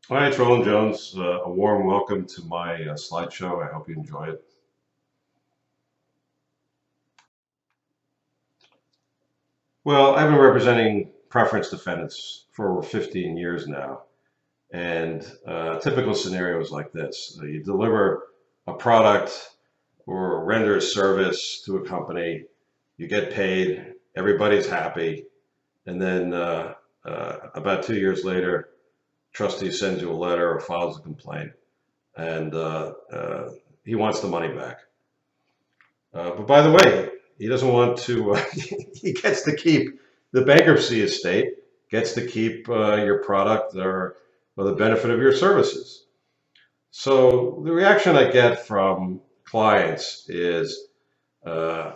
Hi, it's Roland Jones. A warm welcome to my slideshow. I hope you enjoy it. Well, I've been representing preference defendants for over 15 years now, and typical scenarios like this. You deliver a product or render a service to a company, you get paid, everybody's happy, and then about 2 years later, trustee sends you a letter or files a complaint, and he wants the money back. But by the way, he doesn't want to, he gets to keep the bankruptcy estate, gets to keep your product or the benefit of your services. So the reaction I get from clients is, uh,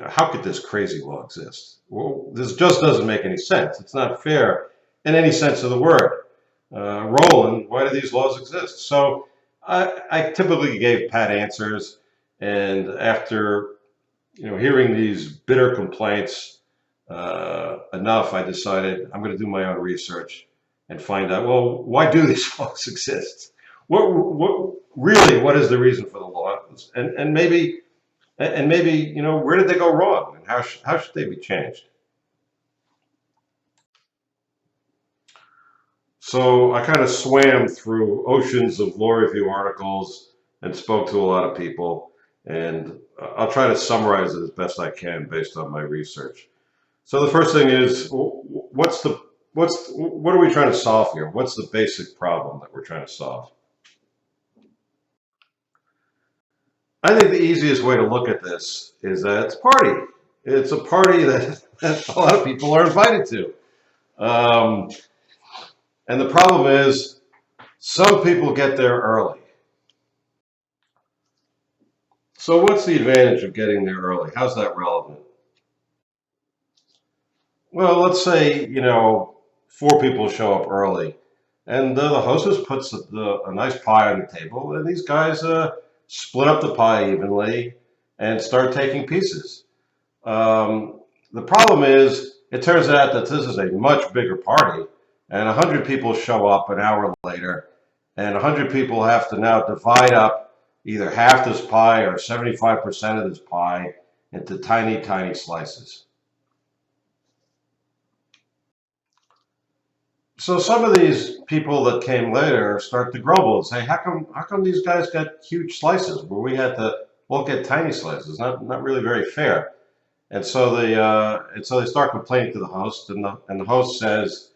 how could this crazy law exist? Well, this just doesn't make any sense. It's not fair in any sense of the word. Roland, why do these laws exist? So I typically gave pat answers, and after hearing these bitter complaints enough, I decided I'm going to do my own research and find out, well, why do these laws exist? What is the reason for the laws? And maybe, where did they go wrong? And how should they be changed? So I kind of swam through oceans of law review articles and spoke to a lot of people. And I'll try to summarize it as best I can based on my research. So the first thing is, what are we trying to solve here? What's the basic problem that we're trying to solve? I think the easiest way to look at this is that it's a party. It's a party that a lot of people are invited to. Um, and the problem is, some people get there early. So what's the advantage of getting there early? How's that relevant? Well, let's say, four people show up early, and the hostess puts a nice pie on the table, and these guys split up the pie evenly and start taking pieces. The problem is, it turns out that this is a much bigger party, and 100 people show up an hour later, and 100 people have to now divide up either half this pie or 75% of this pie into tiny, tiny slices. So some of these people that came later start to grumble and say, how come these guys got huge slices where we had to all get tiny slices? Not really very fair. And so they start complaining to the host, and the host says,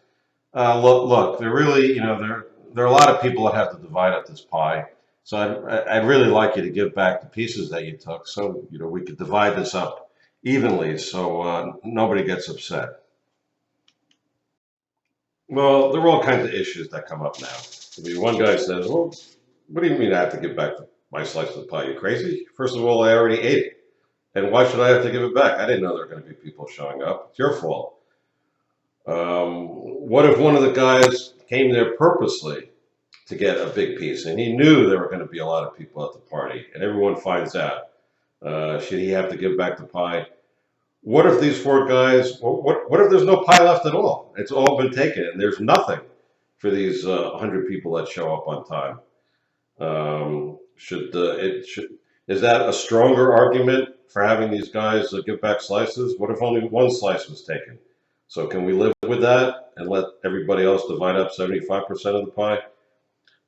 look, there really, there are a lot of people that have to divide up this pie. So I'd really like you to give back the pieces that you took, so we could divide this up evenly, so nobody gets upset. Well, there are all kinds of issues that come up now. I mean, one guy says, "Well, what do you mean I have to give back my slice of the pie? You crazy? First of all, I already ate it, and why should I have to give it back? I didn't know there were going to be people showing up. It's your fault." What if one of the guys came there purposely to get a big piece, and he knew there were going to be a lot of people at the party, and everyone finds out? Should he have to give back the pie? What if these four guys? What if there's no pie left at all? It's all been taken, and there's nothing for these 100 people that show up on time. Should it should Is that a stronger argument for having these guys give back slices? What if only one slice was taken? So can we live with that and let everybody else divide up 75% of the pie?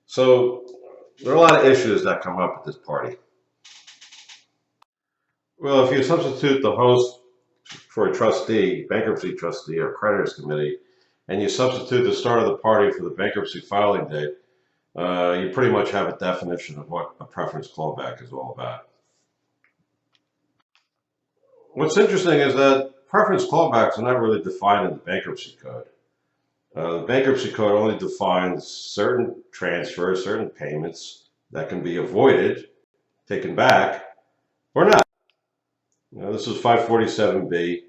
So there are a lot of issues that come up at this party. Well, if you substitute the host for a trustee, bankruptcy trustee, or creditors committee, and you substitute the start of the party for the bankruptcy filing date, you pretty much have a definition of what a preference clawback is all about. What's interesting is that preference clawbacks are not really defined in the bankruptcy code. The bankruptcy code only defines certain transfers, certain payments that can be avoided, taken back, or not. This is 547B.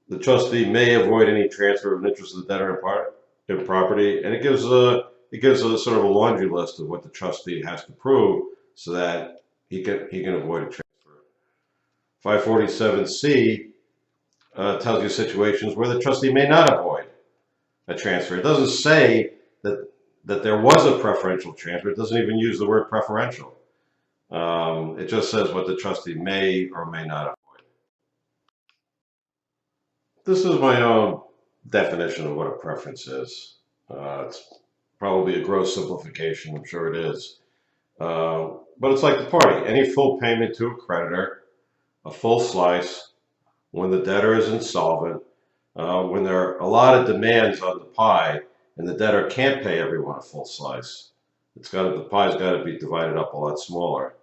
The trustee may avoid any transfer of interest of the debtor in property, and it gives a sort of a laundry list of what the trustee has to prove so that he can avoid a transfer. 547C tells you situations where the trustee may not avoid a transfer. It doesn't say that there was a preferential transfer. It doesn't even use the word preferential. It just says what the trustee may or may not avoid. This is my own definition of what a preference is. It's probably a gross simplification, I'm sure it is. But it's like the party. Any full payment to a creditor, a full slice, when the debtor is insolvent, when there are a lot of demands on the pie and the debtor can't pay everyone a full slice. The pie's got to be divided up a lot smaller,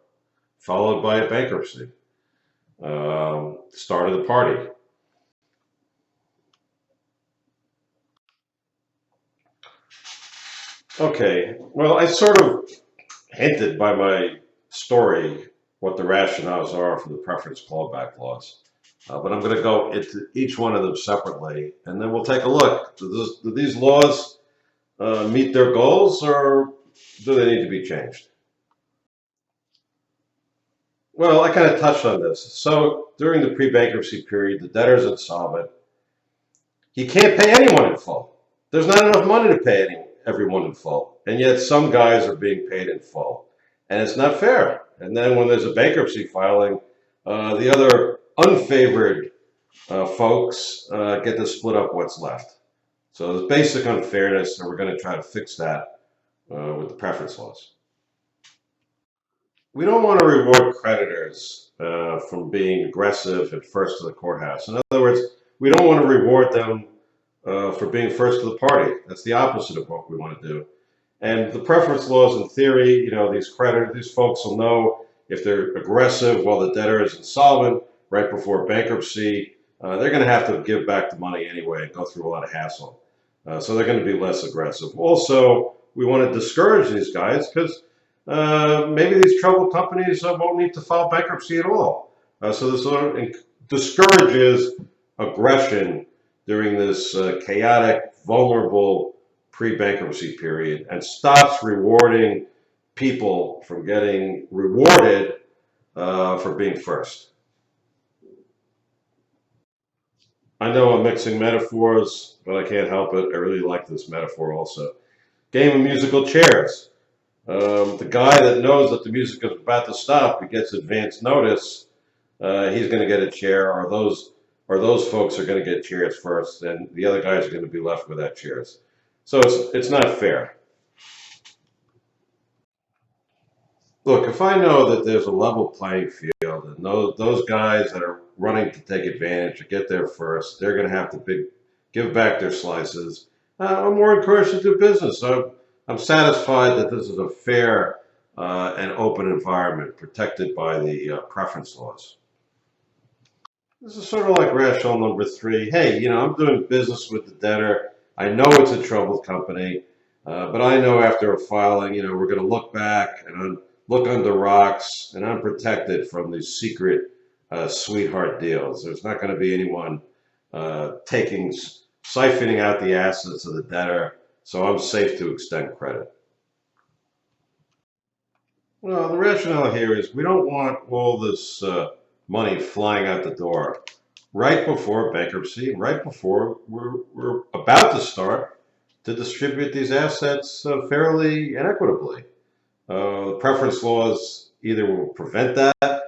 followed by a bankruptcy. Start of the party. Okay, well, I sort of hinted by my story what the rationales are for the preference clawback laws. But I'm going to go into each one of them separately, and then we'll take a look. Do these laws meet their goals, or do they need to be changed? Well, I kind of touched on this. So during the pre-bankruptcy period, the debtor is insolvent. He can't pay anyone in full. There's not enough money to pay everyone in full, and yet some guys are being paid in full, and it's not fair. And then when there's a bankruptcy filing, the other unfavored folks get to split up what's left. So there's basic unfairness, and we're going to try to fix that with the preference laws. We don't want to reward creditors from being aggressive at first to the courthouse. In other words, we don't want to reward them for being first to the party. That's the opposite of what we want to do. And the preference laws, in theory, these folks will know if they're aggressive while the debtor is insolvent right before bankruptcy, they're going to have to give back the money anyway and go through a lot of hassle. So they're going to be less aggressive. Also, we want to discourage these guys because maybe these troubled companies won't need to file bankruptcy at all. So this sort of discourages aggression during this chaotic, vulnerable pre-bankruptcy period and stops rewarding people from getting rewarded for being first. I know I'm mixing metaphors, but I can't help it. I really like this metaphor also. Game of musical chairs. The guy that knows that the music is about to stop, he gets advance notice, he's going to get a chair, or those folks are going to get chairs first, and the other guys are going to be left without chairs. So it's not fair. Look, if I know that there's a level playing field and those guys that are running to take advantage or get there first, they're going to have to give back their slices, I'm more encouraged to do business. So I'm satisfied that this is a fair and open environment protected by the preference laws. This is sort of like rationale number 3. Hey, I'm doing business with the debtor. I know it's a troubled company, but I know after a filing, we're going to look back and look under rocks, and I'm protected from these secret sweetheart deals. There's not going to be anyone siphoning out the assets of the debtor, so I'm safe to extend credit. Well, the rationale here is we don't want all this money flying out the door right before bankruptcy, right before we're about to start to distribute these assets fairly and equitably. The preference laws either will prevent that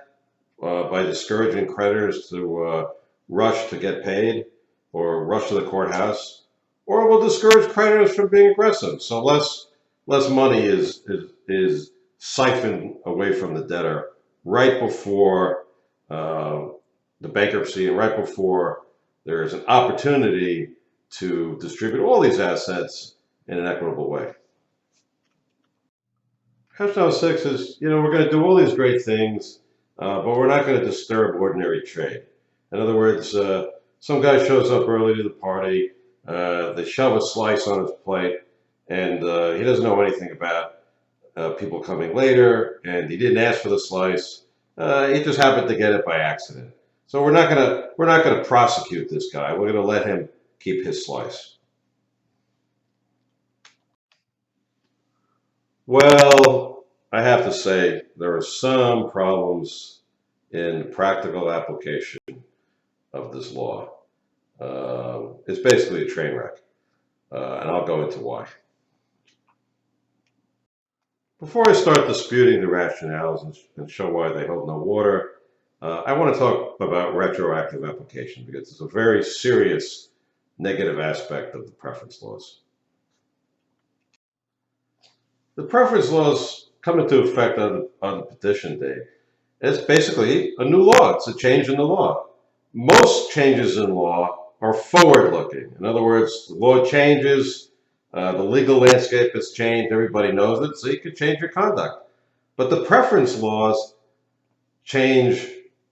by discouraging creditors to rush to get paid or rush to the courthouse, or it will discourage creditors from being aggressive. So less money is siphoned away from the debtor right before the bankruptcy and right before there is an opportunity to distribute all these assets in an equitable way. Rationale 6 is, we're going to do all these great things, but we're not going to disturb ordinary trade. In other words, some guy shows up early to the party, they shove a slice on his plate, and he doesn't know anything about people coming later, and he didn't ask for the slice. He just happened to get it by accident. So we're not gonna prosecute this guy. We're gonna let him keep his slice. Well, I have to say there are some problems in practical application of this law. It's basically a train wreck, and I'll go into why. Before I start disputing the rationales and show why they hold no water, I want to talk about retroactive application because it's a very serious negative aspect of the preference laws. The preference laws come into effect on the petition date. It's basically a new law. It's a change in the law. Most changes in law are forward-looking. In other words, the law changes, the legal landscape has changed, everybody knows it, so you could change your conduct. But the preference laws change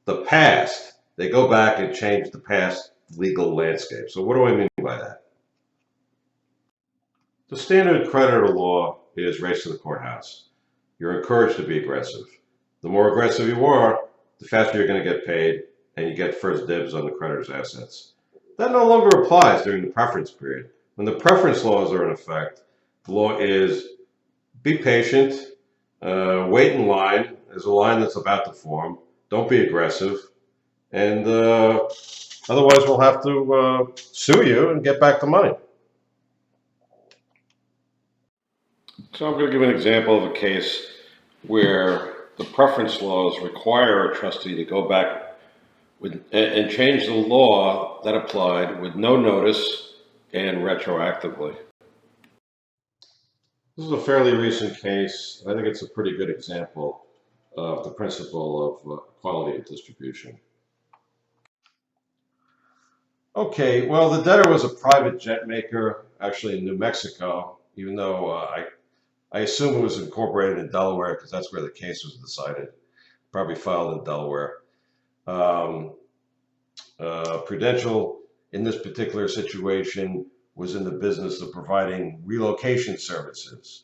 the past. They go back and change the past legal landscape. So what do I mean by that? The standard creditor law is race to the courthouse. You're encouraged to be aggressive. The more aggressive you are, the faster you're going to get paid, and you get first dibs on the creditor's assets. That no longer applies during the preference period. When the preference laws are in effect, the law is be patient, wait in line. There's a line that's about to form. Don't be aggressive, and otherwise we'll have to sue you and get back the money. So I'm going to give an example of a case where the preference laws require a trustee to go back and change the law that applied with no notice and retroactively. This is a fairly recent case. I think it's a pretty good example of the principle of equality of distribution. Okay, well, the debtor was a private jet maker, actually in New Mexico, even though I assume it was incorporated in Delaware because that's where the case was decided. Probably filed in Delaware. Prudential, in this particular situation, was in the business of providing relocation services.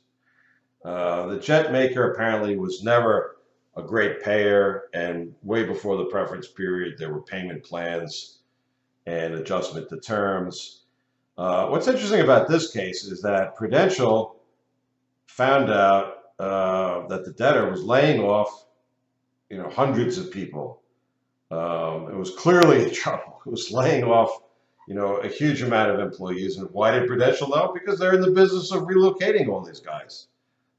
The jet maker apparently was never a great payer, and way before the preference period, there were payment plans and adjustment to terms. What's interesting about this case is that Prudential found out that the debtor was laying off, hundreds of people. It was clearly in trouble. It was laying off, a huge amount of employees. And why did Prudential know? Because they're in the business of relocating all these guys.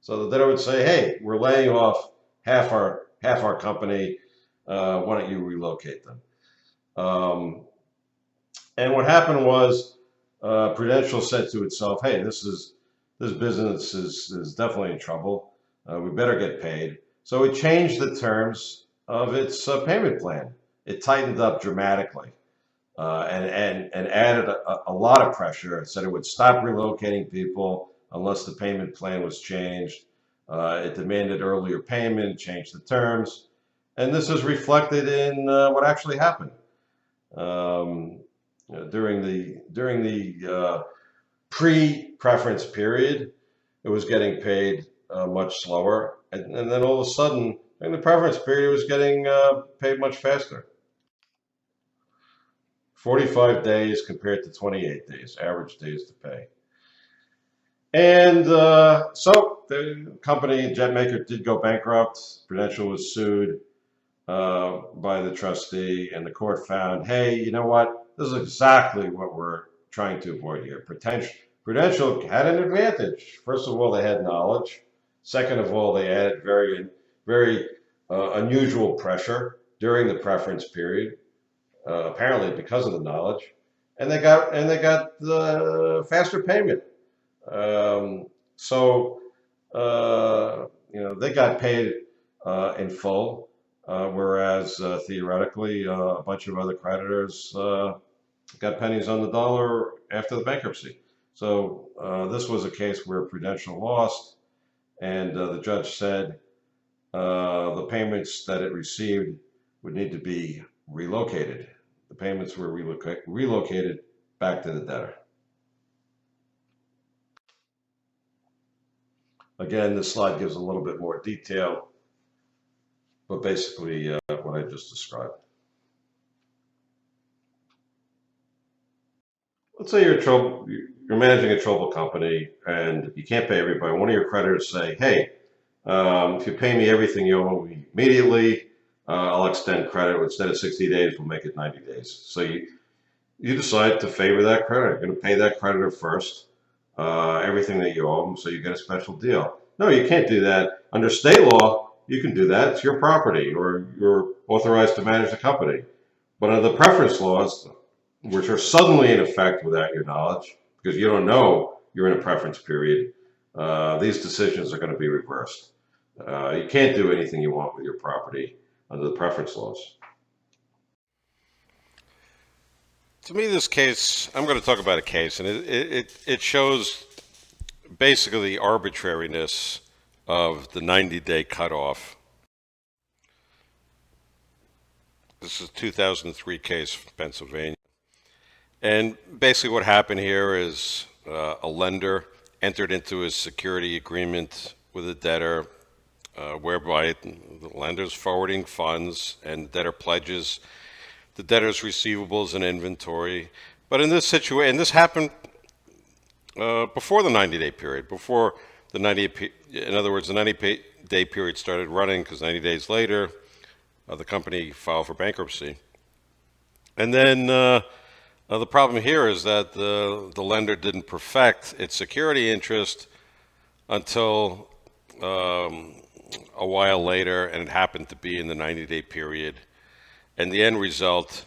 So the debtor would say, "Hey, we're laying off half our company. Why don't you relocate them?" And what happened was Prudential said to itself, "Hey, this business is definitely in trouble. We better get paid." So it changed the terms of its payment plan. It tightened up dramatically and added a lot of pressure. It said it would stop relocating people unless the payment plan was changed. It demanded earlier payment, changed the terms, and this is reflected in what actually happened. During the pre-preference period, it was getting paid much slower, and then all of a sudden, in the preference period, it was getting paid much faster. 45 days compared to 28 days, average days to pay. And so the company, Jetmaker, did go bankrupt. Prudential was sued by the trustee, and the court found, hey, you know what? This is exactly what we're trying to avoid here. Prudential had an advantage. First of all, they had knowledge. Second of all, they added very unusual pressure during the preference period, apparently because of the knowledge, and they got the faster payment. They got paid in full, whereas theoretically a bunch of other creditors got pennies on the dollar after the bankruptcy. So this was a case where Prudential lost, and the judge said the payments that it received would need to be relocated. The payments were relocated back to the debtor. Again, this slide gives a little bit more detail, but basically what I just described. Let's say you're managing a troubled company and you can't pay everybody. One of your creditors say, hey, if you pay me everything you owe me immediately, I'll extend credit. Instead of 60 days, we'll make it 90 days. So you decide to favor that creditor. You're going to pay that creditor first, everything that you owe them, so you get a special deal. No, you can't do that. Under state law, you can do that. It's your property, or you're authorized to manage the company. But under the preference laws, which are suddenly in effect without your knowledge, because you don't know you're in a preference period, these decisions are going to be reversed. You can't do anything you want with your property under the preference laws. To me, this case, I'm going to talk about a case, and it shows basically the arbitrariness of the 90-day cutoff. This is a 2003 case from Pennsylvania. And basically what happened here is a lender entered into a security agreement with a debtor whereby the lender's forwarding funds and the debtor pledges the debtor's receivables and inventory. But in this situation, and this happened before the 90-day period, before the 90, in other words, the 90-day period started running, because 90 days later, the company filed for bankruptcy. And then the problem here is that the lender didn't perfect its security interest until a while later, and it happened to be in the 90-day period. And the end result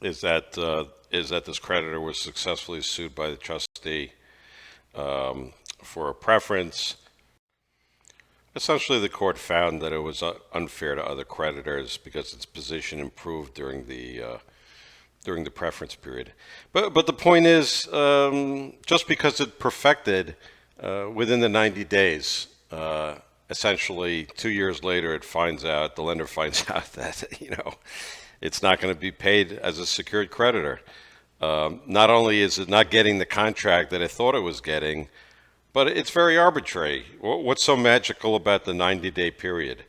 is that this creditor was successfully sued by the trustee for a preference. Essentially, the court found that it was unfair to other creditors because its position improved during the preference period. But the point is, just because it perfected within the 90 days, essentially 2 years later, the lender finds out that it's not going to be paid as a secured creditor. Not only is it not getting the contract that it thought it was getting, but it's very arbitrary. What's so magical about the 90-day period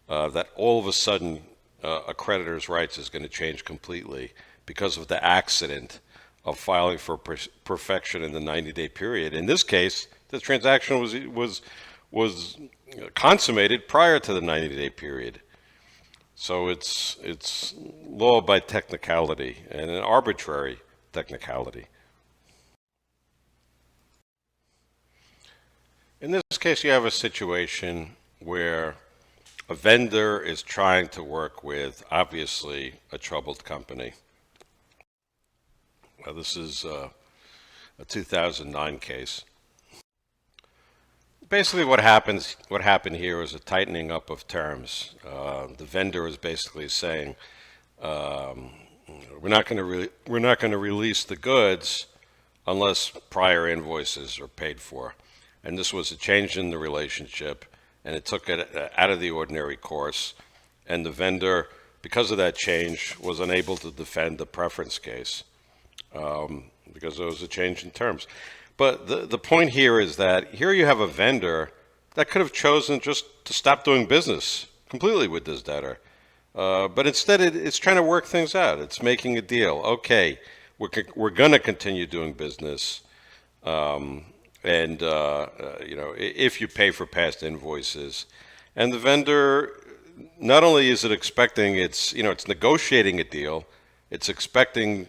that all of a sudden a creditor's rights is going to change completely because of the accident of filing for perfection in the 90-day period? In this case, the transaction was consummated prior to the 90-day period. So it's law by technicality and an arbitrary technicality. In this case, you have a situation where a vendor is trying to work with, obviously, a troubled company. This is a 2009 case. Basically, what happened here is a tightening up of terms. The vendor is basically saying, we're not going to release the goods unless prior invoices are paid for. And this was a change in the relationship, and it took it out of the ordinary course. And the vendor, because of that change, was unable to defend the preference case because there was a change in terms. But the point here is that here you have a vendor that could have chosen just to stop doing business completely with this debtor. But instead, it's trying to work things out. It's making a deal. Okay, we're going to continue doing business. If you pay for past invoices, and the vendor, not only is it expecting it's negotiating a deal, it's expecting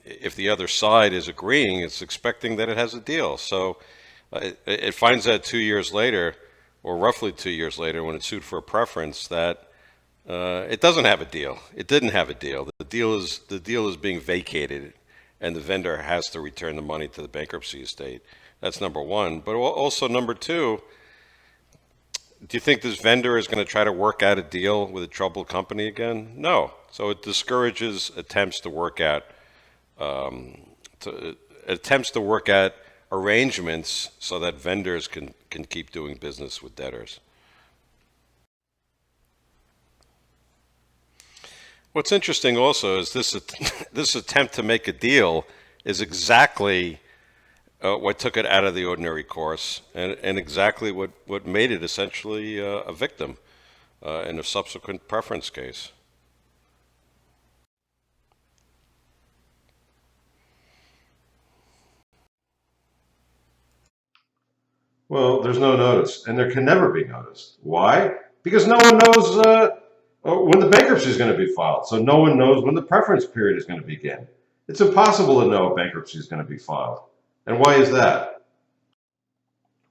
if the other side is agreeing, it's expecting that it has a deal. So it finds out 2 years later, or roughly 2 years later, when it's sued for a preference, that it doesn't have a deal. It didn't have a deal. The deal is being vacated, and the vendor has to return the money to the bankruptcy estate. That's number one. But also number two, do you think this vendor is going to try to work out a deal with a troubled company again? No. So it discourages attempts to work out arrangements so that vendors can keep doing business with debtors. What's interesting also is this attempt to make a deal is exactly what took it out of the ordinary course, and exactly what made it essentially a victim in a subsequent preference case. Well, there's no notice, and there can never be notice. Why? Because no one knows when the bankruptcy is going to be filed. So no one knows when the preference period is going to begin. It's impossible to know if bankruptcy is going to be filed. And why is that?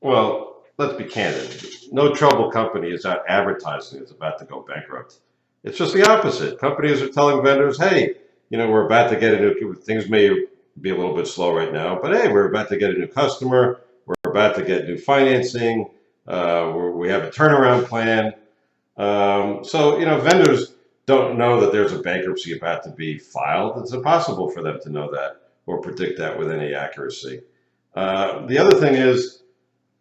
Well, let's be candid. No trouble company is out advertising it's about to go bankrupt. It's just the opposite. Companies are telling vendors, hey, we're about to get a new, things may be a little bit slow right now, but hey, we're about to get a new customer. We're about to get new financing. We have a turnaround plan. Vendors don't know that there's a bankruptcy about to be filed. It's impossible for them to know that or predict that with any accuracy. The other thing is,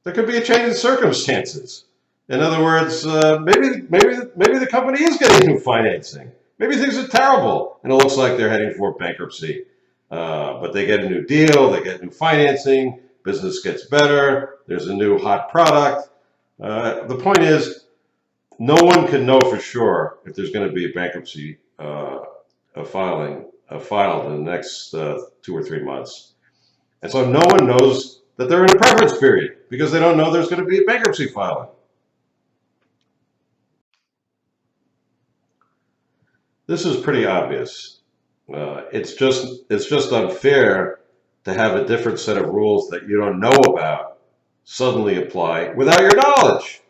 there could be a change in circumstances. In other words, maybe the company is getting new financing. Maybe things are terrible and it looks like they're heading for bankruptcy. But they get a new deal, they get new financing, business gets better, there's a new hot product. The point is, no one can know for sure if there's going to be a bankruptcy filed in the next 2 or 3 months. And so no one knows that they're in a preference period because they don't know there's going to be a bankruptcy filing. This is pretty obvious. It's just unfair to have a different set of rules that you don't know about suddenly apply without your knowledge.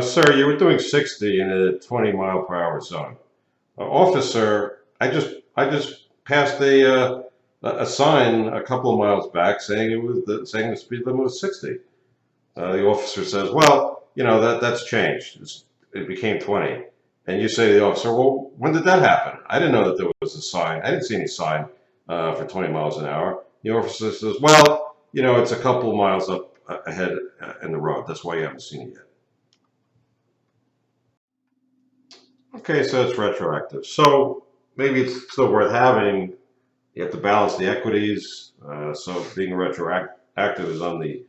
Sir, you were doing 60 in a 20-mile-per-hour zone. Officer, I just passed a sign a couple of miles back saying saying the speed limit was 60. The officer says, "Well, that's changed. It became 20." And you say to the officer, "Well, when did that happen? I didn't know that there was a sign. I didn't see any sign for 20 miles an hour." The officer says, "Well, it's a couple of miles up ahead in the road. That's why you haven't seen it yet." Okay, so it's retroactive. So maybe it's still worth having. You have to balance the equities. So being retroactive is on the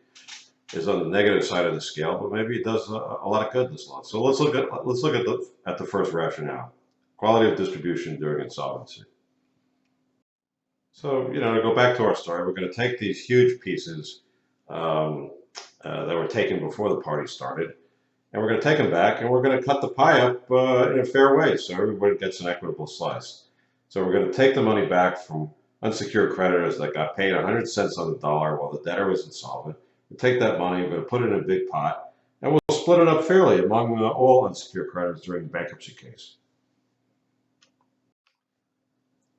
negative side of the scale, but maybe it does a lot of good this month. So let's look at the first rationale: quality of distribution during insolvency. So to go back to our story, we're going to take these huge pieces that were taken before the party started, and we're going to take them back, and we're going to cut the pie up in a fair way, so everybody gets an equitable slice. So we're going to take the money back from unsecured creditors that got paid 100 cents on the dollar while the debtor was insolvent. We take that money, we're going to put it in a big pot, and we'll split it up fairly among all unsecured creditors during the bankruptcy case.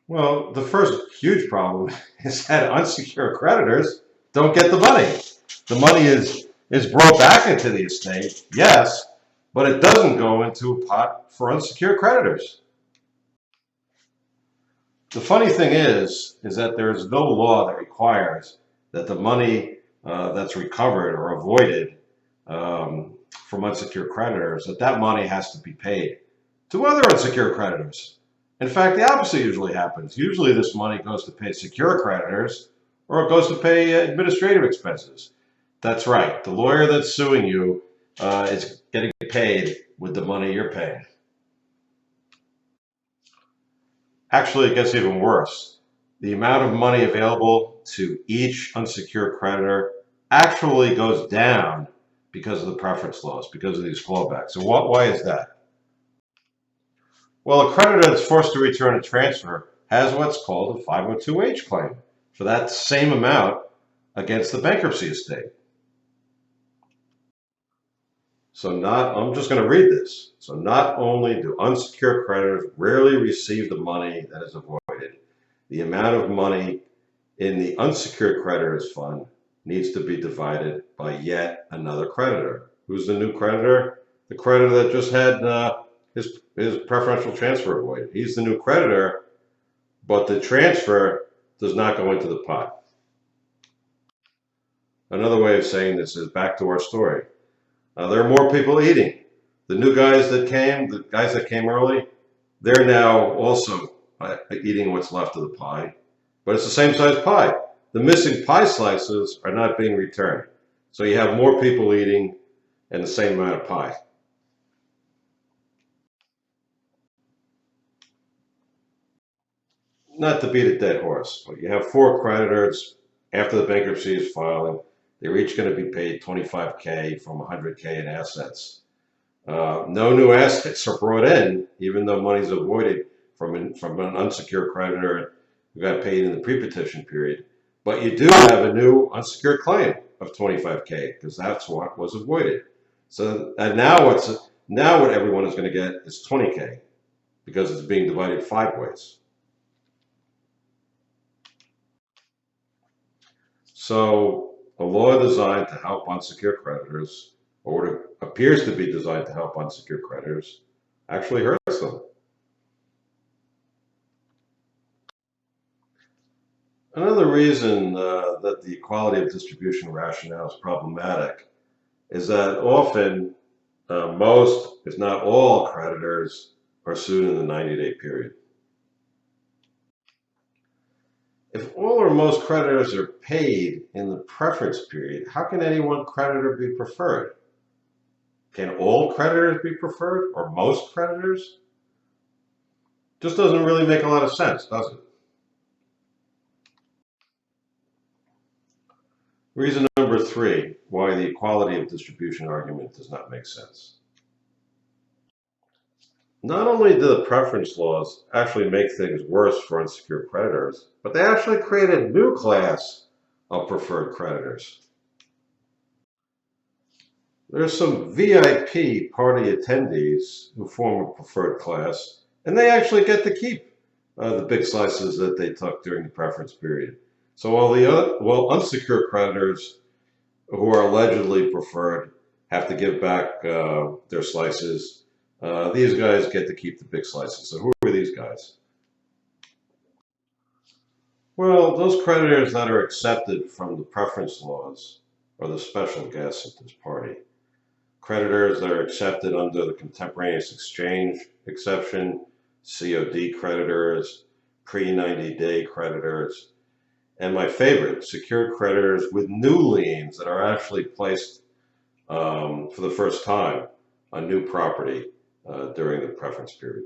Well, the first huge problem is that unsecured creditors don't get the money. The money is brought back into the estate, yes, but it doesn't go into a pot for unsecured creditors. The funny thing is that there is no law that requires that the money that's recovered or avoided from unsecured creditors, that money has to be paid to other unsecured creditors. In fact, the opposite usually happens. Usually this money goes to pay secure creditors or it goes to pay administrative expenses. That's right. The lawyer that's suing you is getting paid with the money you're paying. Actually, it gets even worse. The amount of money available to each unsecured creditor actually goes down because of the preference laws, because of these clawbacks. And why is that? Well, a creditor that's forced to return a transfer has what's called a 502H claim for that same amount against the bankruptcy estate. I'm just going to read this. So not only do unsecured creditors rarely receive the money that is avoided, the amount of money in the unsecured creditors fund needs to be divided by yet another creditor. Who's the new creditor? The creditor that just had his preferential transfer avoided. He's the new creditor, but the transfer does not go into the pot. Another way of saying this is back to our story. There are more people eating. The guys that came early, they're now also eating what's left of the pie, but it's the same size pie. The missing pie slices are not being returned. So you have more people eating and the same amount of pie. Not to beat a dead horse, but you have 4 creditors after the bankruptcy is filing. They're each going to be paid $25K from $100K in assets. No new assets are brought in, even though money's avoided from an unsecured creditor who got paid in the pre-petition period. But you do have a new unsecured claim. of 25K because that's what was avoided. So and now what everyone is going to get is 20K because it's being divided 5 ways. So a law designed to help unsecured creditors, or what appears to be designed to help unsecured creditors, actually hurts them. Another reason that the equality of distribution rationale is problematic is that often most, if not all, creditors are sued in the 90-day period. If all or most creditors are paid in the preference period, how can any one creditor be preferred? Can all creditors be preferred, or most creditors? Just doesn't really make a lot of sense, does it? Reason number 3, why the equality of distribution argument does not make sense. Not only do the preference laws actually make things worse for unsecured creditors, but they actually create a new class of preferred creditors. There's some VIP party attendees who form a preferred class, and they actually get to keep the big slices that they took during the preference period. So while unsecured creditors who are allegedly preferred have to give back their slices, these guys get to keep the big slices. So who are these guys? Well, those creditors that are accepted from the preference laws are the special guests at this party. Creditors that are accepted under the contemporaneous exchange exception, COD creditors, pre-90-day creditors, and my favorite, secured creditors with new liens that are actually placed for the first time on new property during the preference period.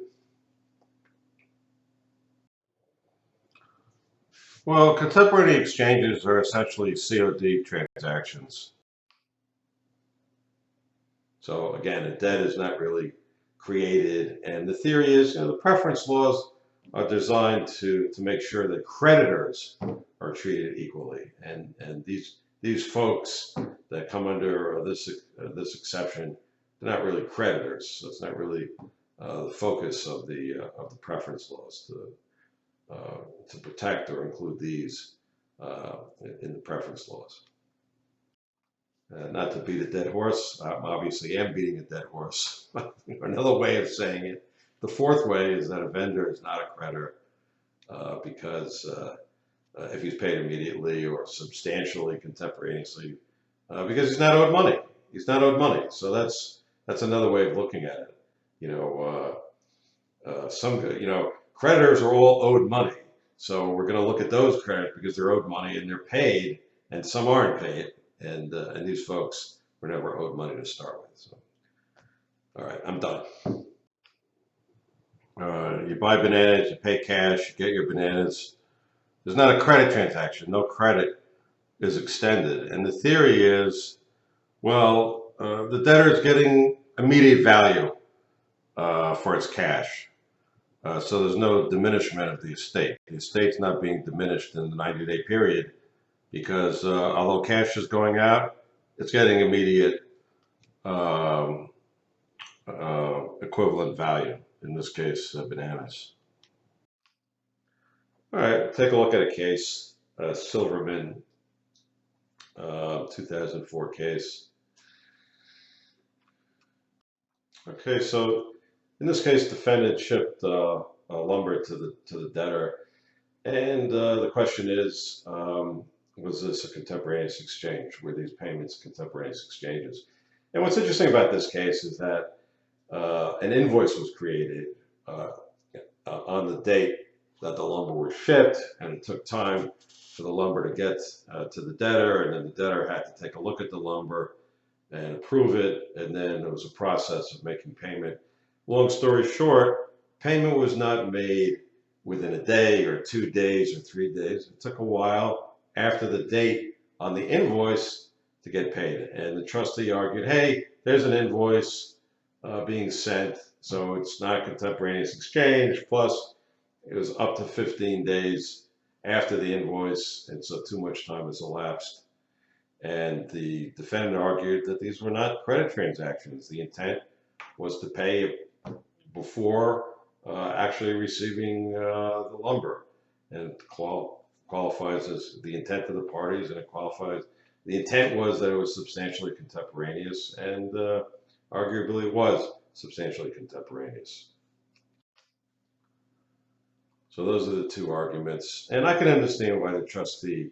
Well, contemporaneous exchanges are essentially COD transactions. So again, a debt is not really created, and the theory is, the preference laws are designed to make sure that creditors are treated equally, and these folks that come under this exception, they're not really creditors, so it's not really the focus of the preference laws to protect or include these in the preference laws. Not to beat a dead horse, I obviously am beating a dead horse. Another way of saying it, the fourth way is that a vendor is not a creditor because if he's paid immediately or substantially contemporaneously, because he's not owed money. He's not owed money. So that's another way of looking at it. Creditors are all owed money. So we're going to look at those creditors because they're owed money and they're paid, and some aren't paid. And these folks were never owed money to start with. So, all right, I'm done. You buy bananas, you pay cash, you get your bananas. There's not a credit transaction. No credit is extended. And the theory is, well, the debtor is getting immediate value for its cash. So there's no diminishment of the estate. The estate's not being diminished in the 90-day period, because although cash is going out, it's getting immediate equivalent value, in this case, bananas. All right, take a look at a case, Silverman, 2004 case. Okay, so in this case, defendant shipped lumber to the debtor, and the question is, was this a contemporaneous exchange? Were these payments contemporaneous exchanges? And what's interesting about this case is that an invoice was created on the date that the lumber was shipped, and it took time for the lumber to get to the debtor, and then the debtor had to take a look at the lumber and approve it, and then there was a process of making payment. Long story short, payment was not made within a day or 2 days or 3 days. It took a while after the date on the invoice to get paid. And the trustee argued, hey, there's an invoice being sent, so it's not a contemporaneous exchange, plus it was up to 15 days after the invoice, and so too much time has elapsed. And the defendant argued that these were not credit transactions. The intent was to pay before actually receiving the lumber. And it qualifies as the intent of the parties, and it qualifies. The intent was that it was substantially contemporaneous, and arguably it was substantially contemporaneous. So those are the two arguments. And I can understand why the trustee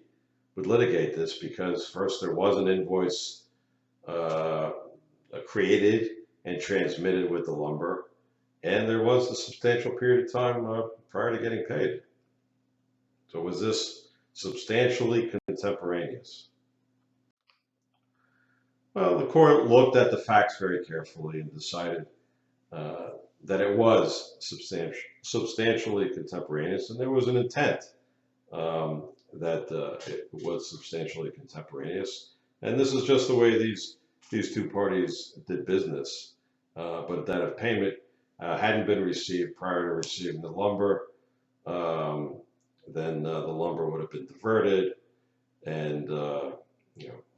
would litigate this, because first, there was an invoice uh, created and transmitted with the lumber, and there was a substantial period of time prior to getting paid. So was this substantially contemporaneous? Well, the court looked at the facts very carefully and decided uh, that it was substantially contemporaneous, and there was an intent that it was substantially contemporaneous. And this is just the way these two parties did business. But that if payment hadn't been received prior to receiving the lumber, um, then the lumber would have been diverted, and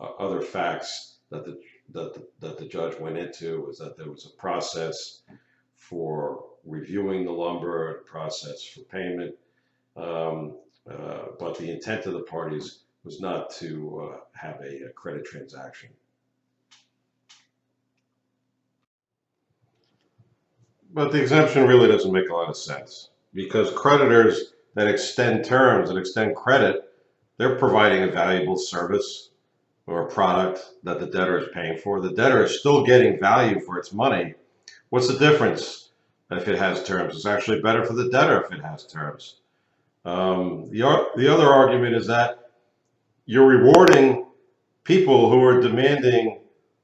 other facts that the judge went into was that there was a process for reviewing the lumber, and a process for payment, but the intent of the parties was not to have a credit transaction. But the exemption really doesn't make a lot of sense, because creditors that extend terms and extend credit, they're providing a valuable service or a product that the debtor is paying for. The debtor is still getting value for its money. What's the difference if it has terms? It's actually better for the debtor if it has terms. The other argument is that you're rewarding people who are demanding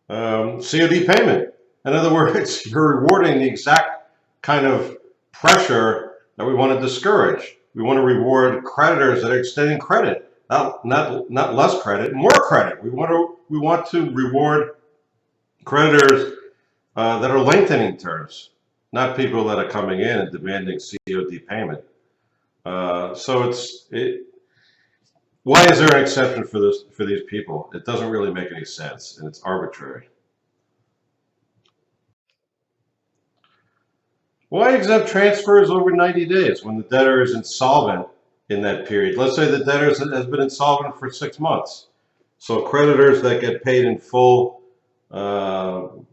COD payment. In other words, you're rewarding the exact kind of pressure that we want to discourage. We want to reward creditors that are extending credit, not less credit, more credit. We want to reward creditors that are lengthening terms, not people that are coming in and demanding COD payment. Why is there an exception for these people? It doesn't really make any sense, and it's arbitrary. Why exempt transfers over 90 days when the debtor is insolvent in that period? Let's say the debtor has been insolvent for 6 months. So creditors that get paid in full on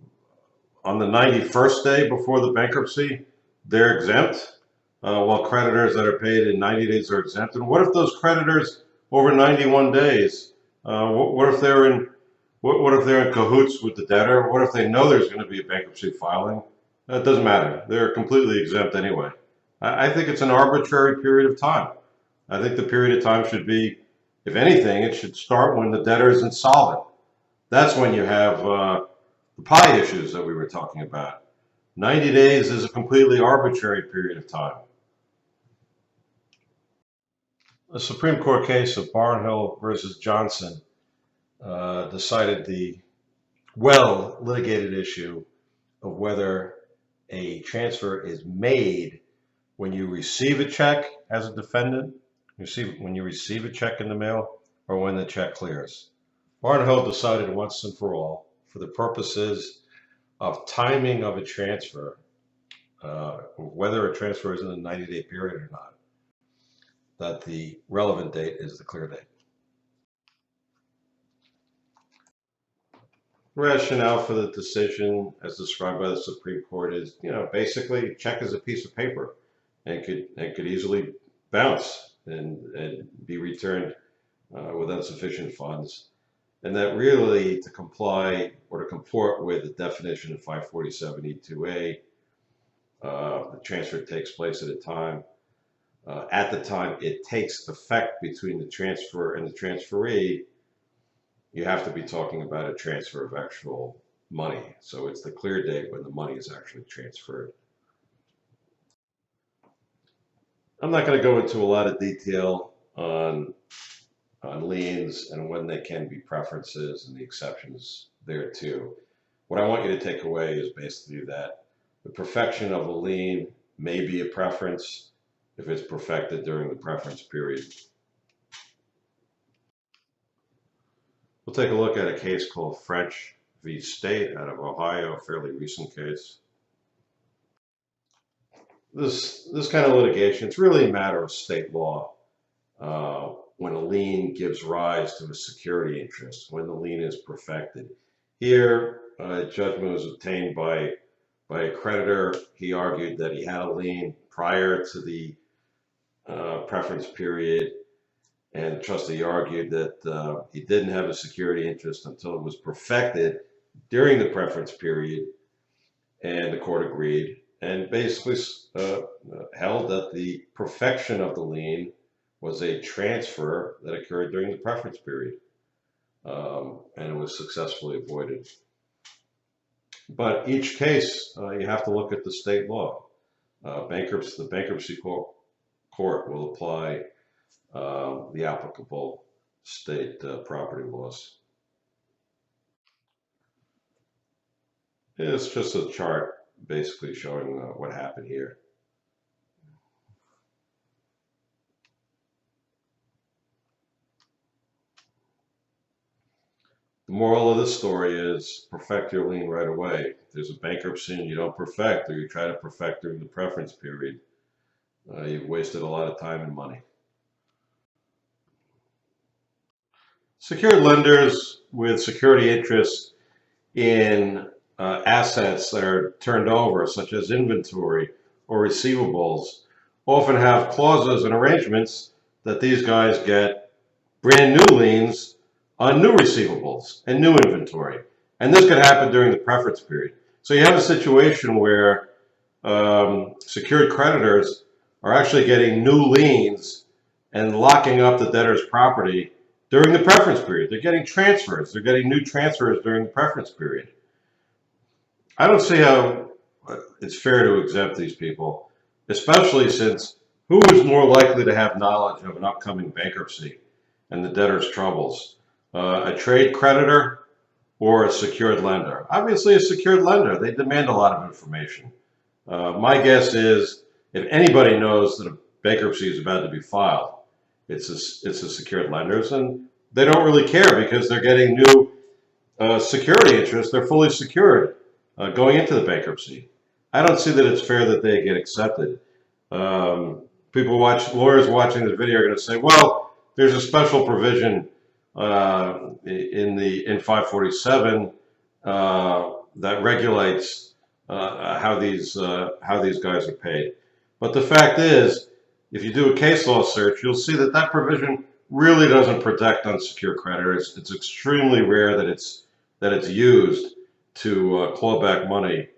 the 91st day before the bankruptcy, they're exempt, while creditors that are paid in 90 days are exempt. And what if those creditors over 91 days, what if they're in cahoots with the debtor? What if they know there's going to be a bankruptcy filing? It doesn't matter. They're completely exempt anyway. I think it's an arbitrary period of time. I think the period of time should be, if anything, it should start when the debtor is insolvent. That's when you have the pie issues that we were talking about. 90 days is a completely arbitrary period of time. The Supreme Court case of Barnhill versus Johnson decided the well-litigated issue of whether a transfer is made when you receive a check as a defendant, when you receive a check in the mail, or when the check clears. Barnhill decided once and for all, for the purposes of timing of a transfer, whether a transfer is in a 90-day period or not, that the relevant date is the clear date. Rationale for the decision, as described by the Supreme Court, is basically a check is a piece of paper, and could easily bounce and be returned with insufficient funds, and that really to comply or to comport with the definition of 547E2A, the transfer takes place at a time. At the time it takes effect between the transfer and the transferee, you have to be talking about a transfer of actual money. So it's the clear date when the money is actually transferred. I'm not going to go into a lot of detail on liens and when they can be preferences and the exceptions there too. What I want you to take away is basically that the perfection of a lien may be a preference if it's perfected during the preference period. We'll take a look at a case called French v. State out of Ohio, a fairly recent case. This kind of litigation, it's really a matter of state law. When a lien gives rise to a security interest, when the lien is perfected. Here, judgment was obtained by a creditor. He argued that he had a lien prior to the preference period, and the trustee argued that he didn't have a security interest until it was perfected during the preference period, and the court agreed and basically held that the perfection of the lien was a transfer that occurred during the preference period, and it was successfully avoided. But each case, you have to look at the state law. The bankruptcy court will apply the applicable state property laws. It's just a chart basically showing what happened here. The moral of this story is perfect your lien right away. If there's a bankruptcy and you don't perfect, or you try to perfect during the preference period, you've wasted a lot of time and money. Secured lenders with security interests in assets that are turned over, such as inventory or receivables, often have clauses and arrangements that these guys get brand new liens on new receivables and new inventory. And this could happen during the preference period. So you have a situation where secured creditors are actually getting new liens and locking up the debtor's property during the preference period. They're getting transfers. They're getting new transfers during the preference period. I don't see how it's fair to exempt these people, especially since who is more likely to have knowledge of an upcoming bankruptcy and the debtor's troubles? A trade creditor or a secured lender? Obviously a secured lender. They demand a lot of information. My guess is if anybody knows that a bankruptcy is about to be filed, it's the secured lenders, and they don't really care because they're getting new security interests. They're fully secured going into the bankruptcy. I don't see that it's fair that they get accepted. Lawyers watching this video are going to say, well, there's a special provision in 547 that regulates how these guys are paid. But the fact is, if you do a case law search, you'll see that that provision really doesn't protect unsecured creditors. It's extremely rare that it's used to claw back money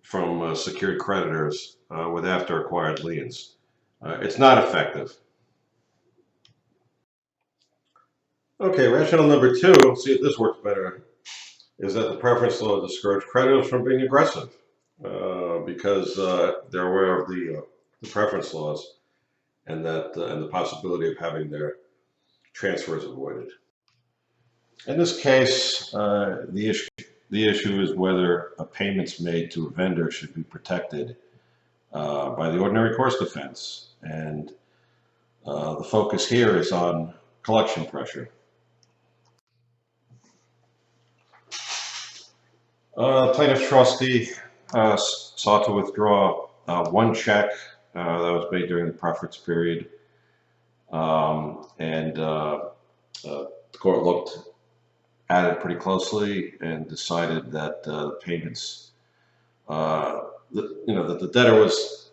from secured creditors with after acquired liens. It's not effective. Okay, rationale number two, let's see if this works better, is that the preference law discourages creditors from being aggressive because they're aware of the preference laws and the possibility of having their transfers avoided. In this case, the issue is whether payments made to a vendor should be protected by the ordinary course defense, and the focus here is on collection pressure. Plaintiff's trustee sought to withdraw one check that was made during the preference period, and the court looked at it pretty closely and decided that the payments, that the debtor was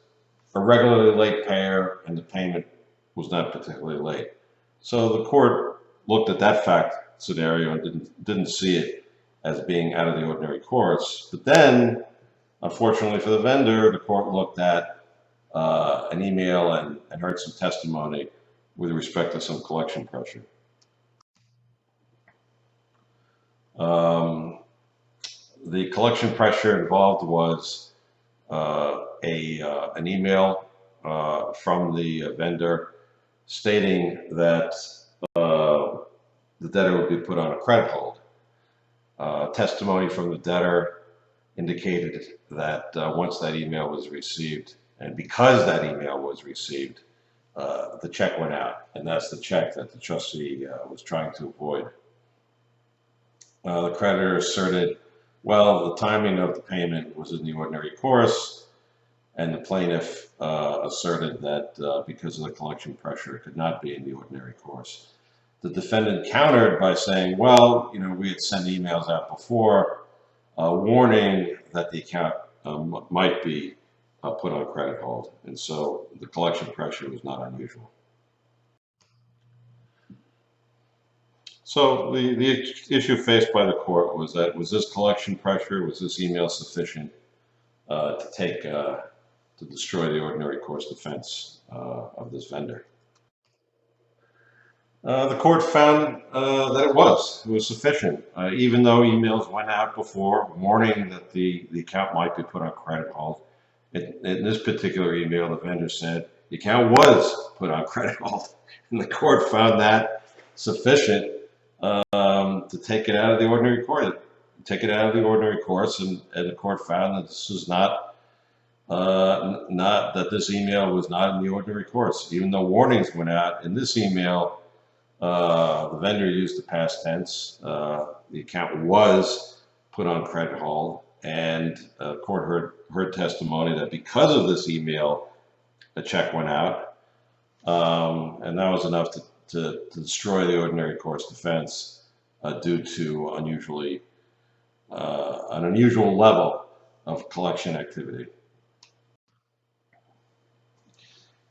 a regularly late payer and the payment was not particularly late. So the court looked at that fact scenario and didn't see it as being out of the ordinary course. But then, unfortunately for the vendor, the court looked at an email and heard some testimony with respect to some collection pressure. The collection pressure involved was an email from the vendor stating that the debtor would be put on a credit hold. Testimony from the debtor indicated that once that email was received, and because that email was received, the check went out, and that's the check that the trustee was trying to avoid. the creditor asserted, well, the timing of the payment was in the ordinary course, and the plaintiff asserted that because of the collection pressure, it could not be in the ordinary course. The defendant countered by saying, well, we had sent emails out before warning that the account might be put on credit hold, and so the collection pressure was not unusual. So the issue faced by the court was this collection pressure, was this email sufficient to destroy the ordinary course defense of this vendor? The court found that it was sufficient, even though emails went out before warning that the account might be put on credit hold. In this particular email, the vendor said the account was put on credit hold, and the court found that sufficient to take it out of the ordinary course. And the court found that this was not that this email was not in the ordinary course, even though warnings went out. In this email, the vendor used the past tense. The account was put on credit hold, and the court heard testimony that because of this email, a check went out, and that was enough to destroy the ordinary course defense due to an unusual level of collection activity.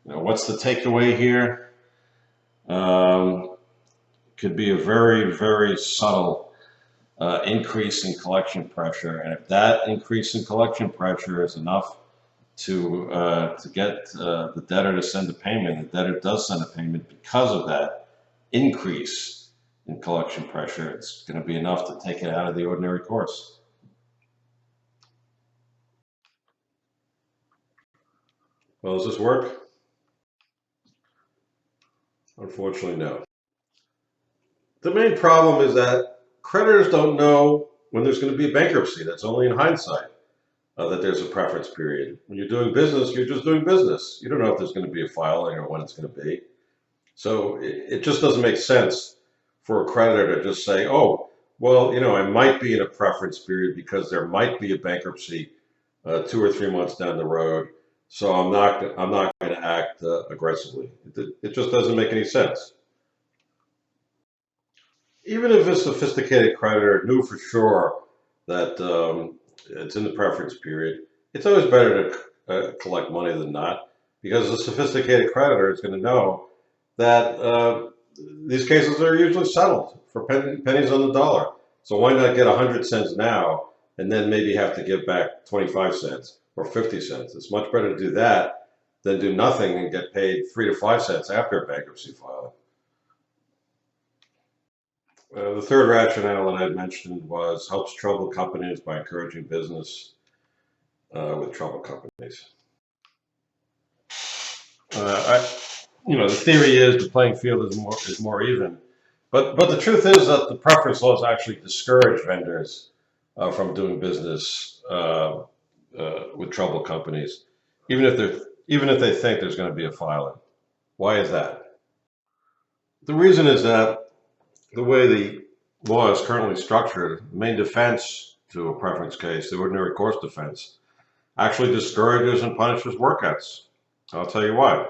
What's the takeaway here? Could be a very, very subtle increase in collection pressure, and if that increase in collection pressure is enough to get the debtor to send a payment, the debtor does send a payment because of that increase in collection pressure. It's going to be enough to take it out of the ordinary course. Well, does this work? Unfortunately, no. The main problem is that creditors don't know when there's going to be a bankruptcy. That's only in hindsight that there's a preference period. When you're doing business, you're just doing business. You don't know if there's going to be a filing or when it's going to be. So it just doesn't make sense for a creditor to just say, oh, well, I might be in a preference period because there might be a bankruptcy 2 or 3 months down the road, so I'm not going to act aggressively. It just doesn't make any sense. Even if a sophisticated creditor knew for sure that it's in the preference period, it's always better to collect money than not, because the sophisticated creditor is going to know that these cases are usually settled for pennies on the dollar. So why not get 100 cents now and then maybe have to give back 25 cents or 50 cents? It's much better to do that than do nothing and get paid 3 to 5 cents after a bankruptcy filing. The third rationale that I mentioned was helps troubled companies by encouraging business with troubled companies. The theory is the playing field is more even, but the truth is that the preference laws actually discourage vendors from doing business with troubled companies, even if they think there's going to be a filing. Why is that? The reason is that the way the law is currently structured, the main defense to a preference case, the ordinary course defense, actually discourages and punishes workouts. I'll tell you why.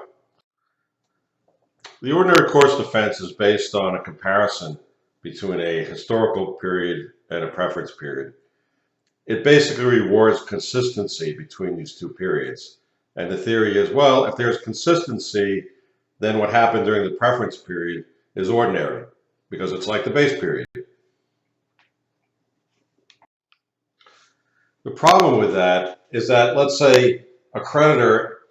The ordinary course defense is based on a comparison between a historical period and a preference period. It basically rewards consistency between these two periods. And the theory is, well, if there's consistency, then what happened during the preference period is ordinary, because it's like the base period. The problem with that is that, let's say a creditor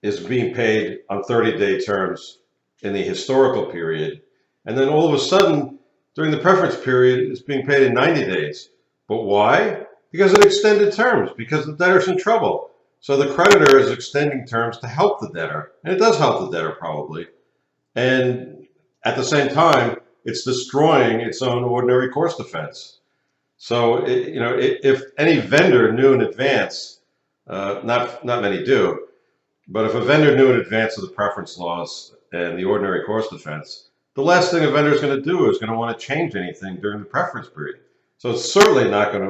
is being paid on 30-day terms in the historical period, and then all of a sudden, during the preference period, it's being paid in 90 days. But why? Because it extended terms, because the debtor's in trouble. So the creditor is extending terms to help the debtor, and it does help the debtor probably. And at the same time, it's destroying its own ordinary course defense. So, if any vendor knew in advance, not many do, but if a vendor knew in advance of the preference laws and the ordinary course defense, the last thing a vendor is going to do is going to want to change anything during the preference period. So it's certainly not going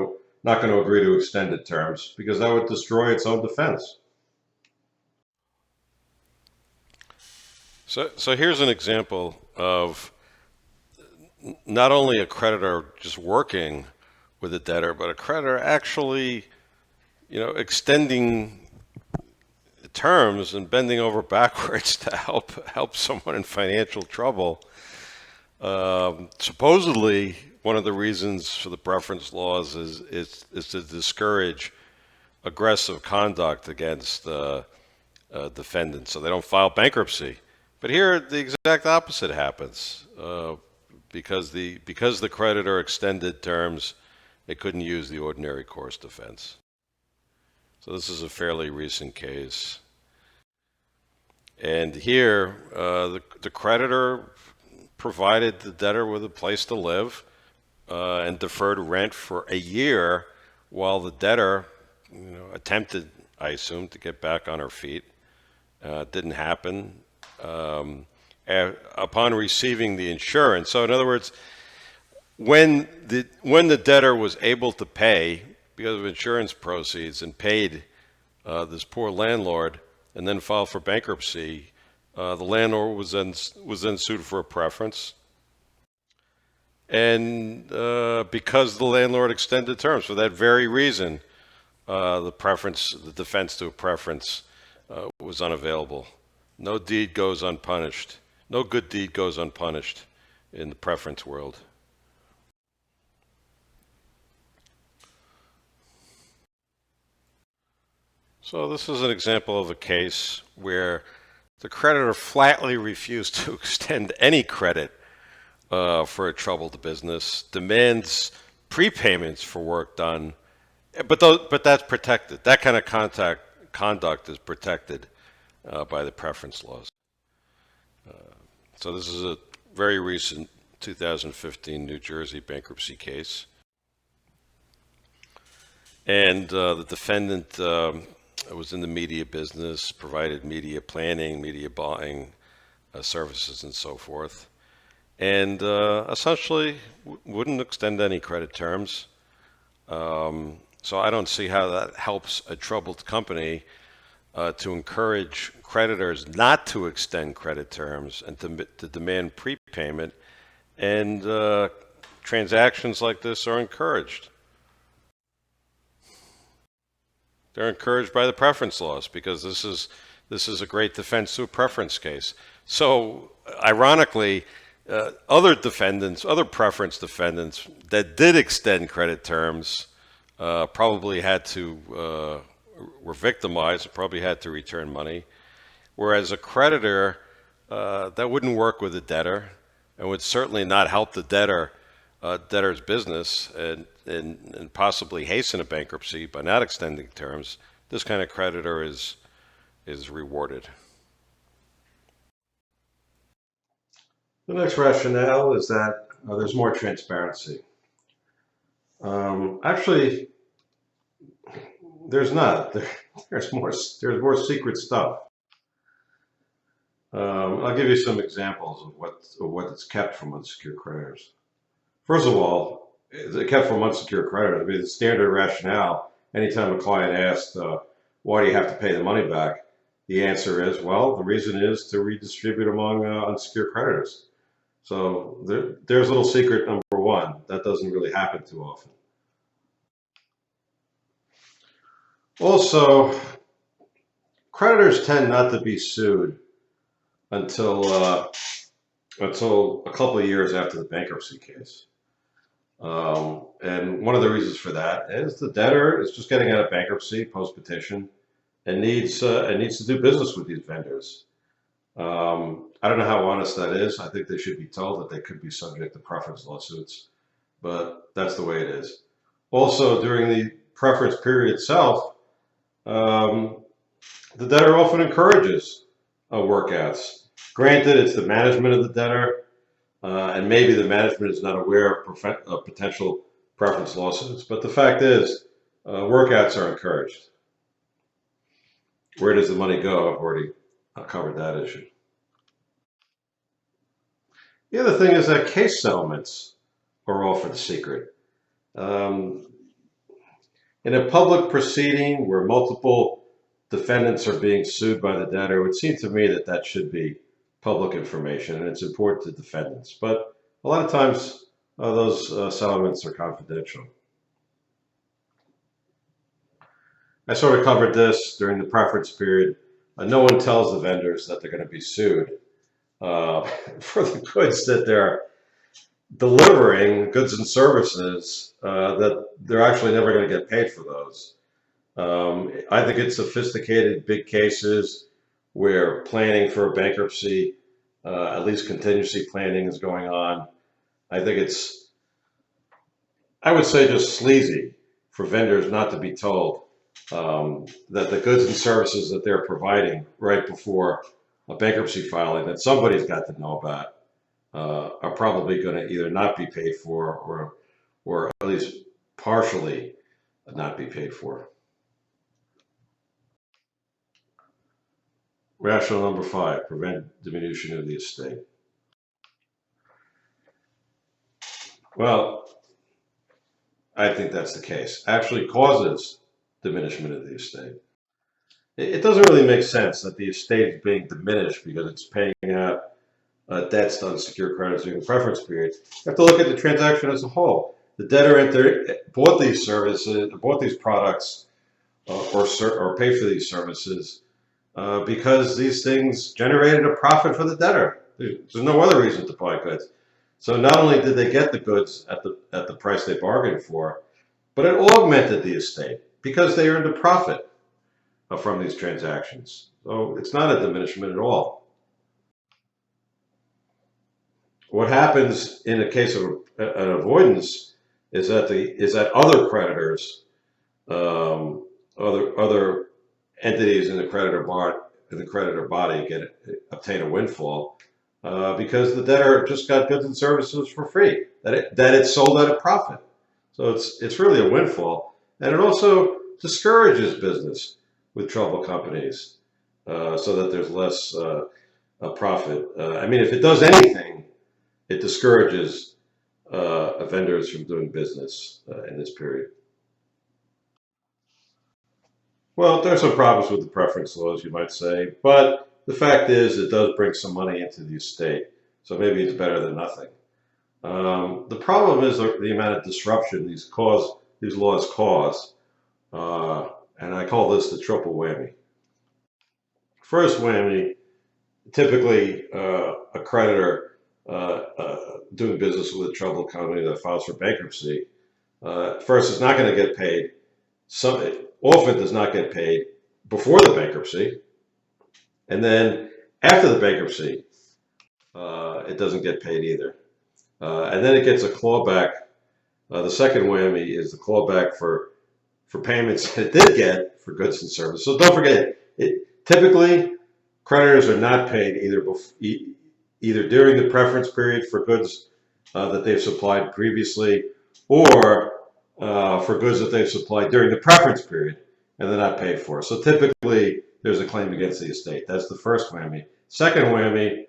to agree to extended terms because that would destroy its own defense. So here's an example of not only a creditor just working with a debtor, but a creditor actually, extending terms and bending over backwards to help someone in financial trouble. Supposedly, one of the reasons for the preference laws is to discourage aggressive conduct against defendants, so they don't file bankruptcy. But here, the exact opposite happens. Because the creditor extended terms, they couldn't use the ordinary course defense. So this is a fairly recent case. And here, the creditor provided the debtor with a place to live and deferred rent for a year while the debtor, attempted, I assume, to get back on her feet. Didn't happen. Upon receiving the insurance. So in other words, when the debtor was able to pay because of insurance proceeds and paid this poor landlord and then filed for bankruptcy, the landlord was then sued for a preference. And because the landlord extended terms, for that very reason, the defense to a preference was unavailable. No deed goes unpunished. No good deed goes unpunished in the preference world. So this is an example of a case where the creditor flatly refused to extend any credit for a troubled business, demands prepayments for work done, but that's protected. That kind of conduct is protected by the preference laws. So this is a very recent 2015 New Jersey bankruptcy case. And the defendant was in the media business, provided media planning, media buying services, and so forth. And essentially wouldn't extend any credit terms. So I don't see how that helps a troubled company to encourage creditors not to extend credit terms and to demand prepayment, and transactions like this are encouraged. They're encouraged by the preference laws because this is a great defense to a preference case. So ironically, other preference defendants that did extend credit terms probably were victimized, probably had to return money, whereas a creditor that wouldn't work with the debtor and would certainly not help the debtor's business and possibly hasten a bankruptcy by not extending terms. This kind of creditor is rewarded. The next rationale is that there's more transparency. Actually, there's not. There's more secret stuff. I'll give you some examples of what is kept from unsecured creditors. First of all, it's kept from unsecured creditors. I mean, the standard rationale, anytime a client asks, why do you have to pay the money back? The answer is, well, the reason is to redistribute among unsecured creditors. So there's little secret number one. That doesn't really happen too often. Also, creditors tend not to be sued until a couple of years after the bankruptcy case. And one of the reasons for that is the debtor is just getting out of bankruptcy post-petition and needs to do business with these vendors. I don't know how honest that is. I think they should be told that they could be subject to preference lawsuits, but that's the way it is. Also, during the preference period itself, the debtor often encourages workouts. Granted, it's the management of the debtor, and maybe the management is not aware of potential preference lawsuits, but the fact is, workouts are encouraged. Where does the money go? I've already covered that issue. The other thing is that case settlements are often secret. Um, in a public proceeding where multiple defendants are being sued by the debtor, it would seem to me that that should be public information and it's important to defendants. But a lot of times those settlements are confidential. I sort of covered this during the preference period. No one tells the vendors that they're going to be sued for the goods that they're delivering, goods and services, that they're actually never going to get paid for those. I think it's sophisticated, big cases where planning for a bankruptcy, at least contingency planning is going on. I think it's, I would say, just sleazy for vendors not to be told that the goods and services that they're providing right before a bankruptcy filing that somebody's got to know about are probably going to either not be paid for or at least partially not be paid for. Rationale number 5, prevent diminution of the estate. Well, I think that's the case. Actually causes diminishment of the estate. It doesn't really make sense that the estate is being diminished because it's paying out debts to unsecured creditors during the preference period. You have to look at the transaction as a whole. The debtor bought these services, bought these products, or paid for these services because these things generated a profit for the debtor. There's no other reason to buy goods. So not only did they get the goods at the price they bargained for, but it augmented the estate because they earned a profit from these transactions. So it's not a diminishment at all. What happens in a case of an avoidance is that other creditors, other entities in the creditor body obtain a windfall because the debtor just got goods and services for free that it sold at a profit. So it's really a windfall, and it also discourages business with troubled companies so that there's less profit. I mean, if it does anything, it discourages vendors from doing business in this period. Well, there's some problems with the preference laws, you might say, but the fact is it does bring some money into the estate, so maybe it's better than nothing. The problem is the amount of disruption these laws cause, and I call this the triple whammy. First whammy, typically a creditor doing business with a troubled company that files for bankruptcy, first is not going to get paid. Often does not get paid before the bankruptcy, and then after the bankruptcy, it doesn't get paid either. And then it gets a clawback. The second whammy is the clawback for payments that it did get for goods and services. So don't forget, typically creditors are not paid either during the preference period for goods that they've supplied previously, or for goods that they've supplied during the preference period and they're not paid for. So typically there's a claim against the estate. That's the first whammy. Second whammy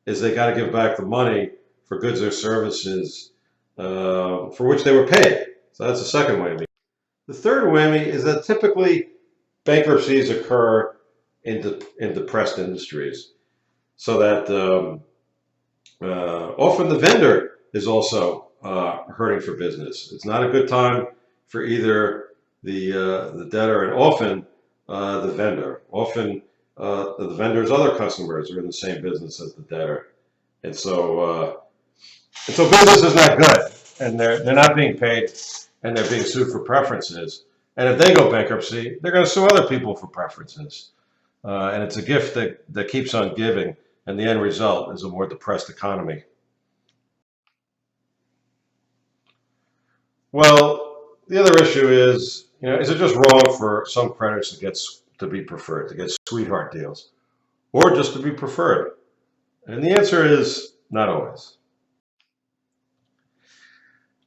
is they got to give back the money for goods or services for which they were paid. So that's the second whammy. The third whammy is that typically bankruptcies occur in depressed industries, so that often the vendor is also hurting for business. It's not a good time for either the debtor and often the vendor. Often the vendor's other customers are in the same business as the debtor, and so business is not good, and they're not being paid, and they're being sued for preferences. And if they go bankruptcy, they're going to sue other people for preferences. And it's a gift that keeps on giving, and the end result is a more depressed economy. Well, the other issue is it just wrong for some creditors to be preferred, to get sweetheart deals, or just to be preferred? And the answer is not always.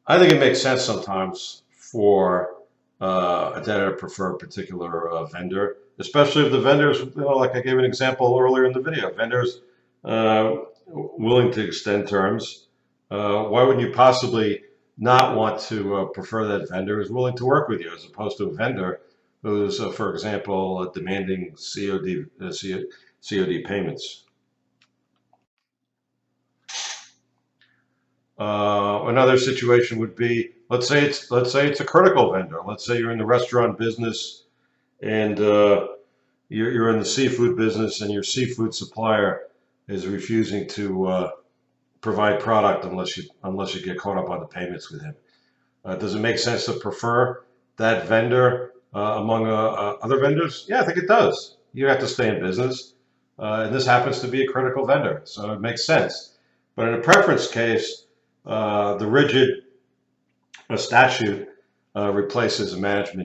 I think it makes sense sometimes for a debtor to prefer a particular vendor, especially if the vendors, like I gave an example earlier in the video, vendors willing to extend terms, why wouldn't you possibly not want to prefer that vendor is willing to work with you as opposed to a vendor who's, for example, demanding COD payments? Another situation would be, let's say it's a critical vendor. Let's say you're in the restaurant business and you're in the seafood business, and your seafood supplier is refusing to provide product unless you get caught up on the payments with him. Does it make sense to prefer that vendor among other vendors? Yeah, I think it does. You have to stay in business, and this happens to be a critical vendor, so it makes sense. But in a preference case, the rigid statute replaces a manager's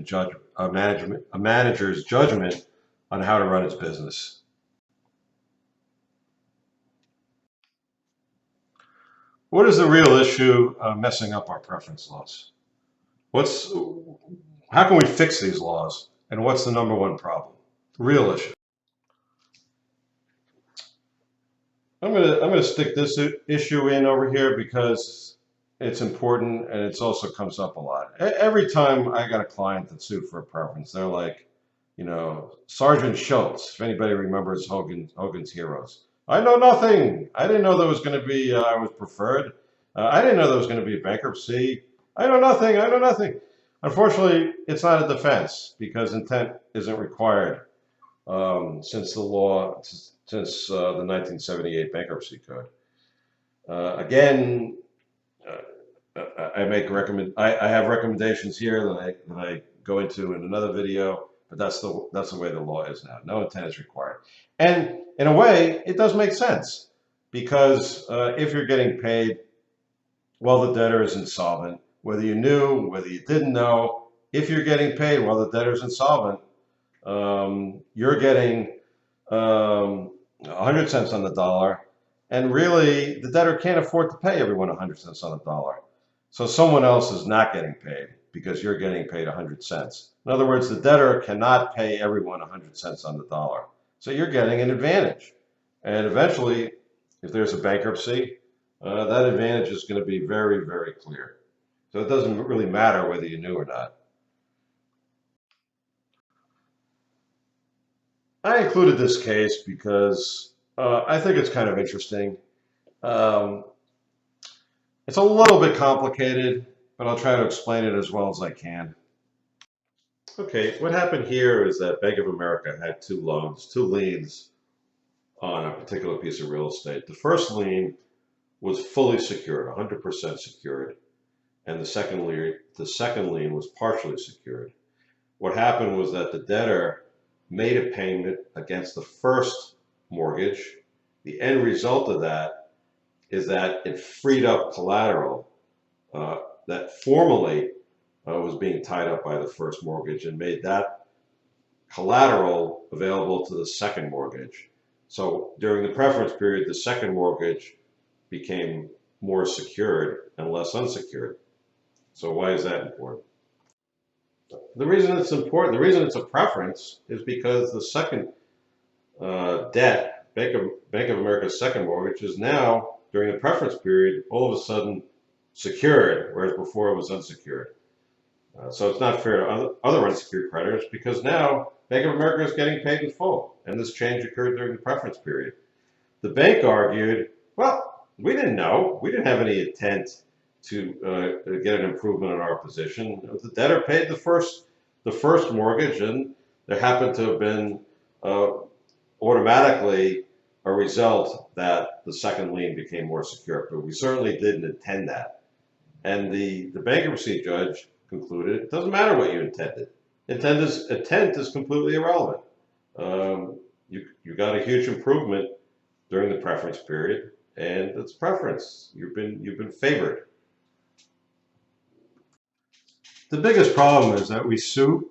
judgment on how to run its business. What is the real issue messing up our preference laws? What's How can we fix these laws, and what's the number one problem? Real issue. I'm gonna stick this issue in over here because it's important and it's also comes up a lot. Every time I got a client that sued for a preference, they're like, Sergeant Schultz, if anybody remembers Hogan's Heroes. I know nothing. I didn't know there was going to be, I was preferred. I didn't know there was going to be a bankruptcy. I know nothing. I know nothing. Unfortunately, it's not a defense because intent isn't required since the 1978 Bankruptcy Code. Again, I have recommendations here that I go into in another video, but that's the way the law is now. No intent is required, and in a way, it does make sense because if you're getting paid while the debtor is insolvent, whether you knew, whether you didn't know, if you're getting paid while the debtor is insolvent, you're getting 100 cents on the dollar, and really the debtor can't afford to pay everyone 100 cents on the dollar. So someone else is not getting paid because you're getting paid 100 cents. In other words, the debtor cannot pay everyone 100 cents on the dollar. So you're getting an advantage. And eventually, if there's a bankruptcy, that advantage is going to be very, very clear. So it doesn't really matter whether you knew or not. I included this case because I think it's kind of interesting. Um, it's a little bit complicated, but I'll try to explain it as well as I can. Okay, what happened here is that Bank of America had two liens on a particular piece of real estate. The first lien was fully secured, 100% secured, and the second lien was partially secured. What happened was that the debtor made a payment against the first mortgage. The end result of that is that it freed up collateral that formerly was being tied up by the first mortgage and made that collateral available to the second mortgage. So during the preference period, the second mortgage became more secured and less unsecured. So why is that important? The reason it's important, the reason it's a preference, is because the second debt, Bank of America's second mortgage, is now, during the preference period, all of a sudden secured, whereas before it was unsecured. So it's not fair to other unsecured creditors because now Bank of America is getting paid in full, and this change occurred during the preference period. The bank argued, well, we didn't know. We didn't have any intent to get an improvement in our position. The debtor paid the first mortgage, and there happened to have been automatically a result that the second lien became more secure. But we certainly didn't intend that. And the bankruptcy judge concluded it doesn't matter what you intended. Intent is completely irrelevant. You got a huge improvement during the preference period, and it's preference. You've been favored. The biggest problem is that we sue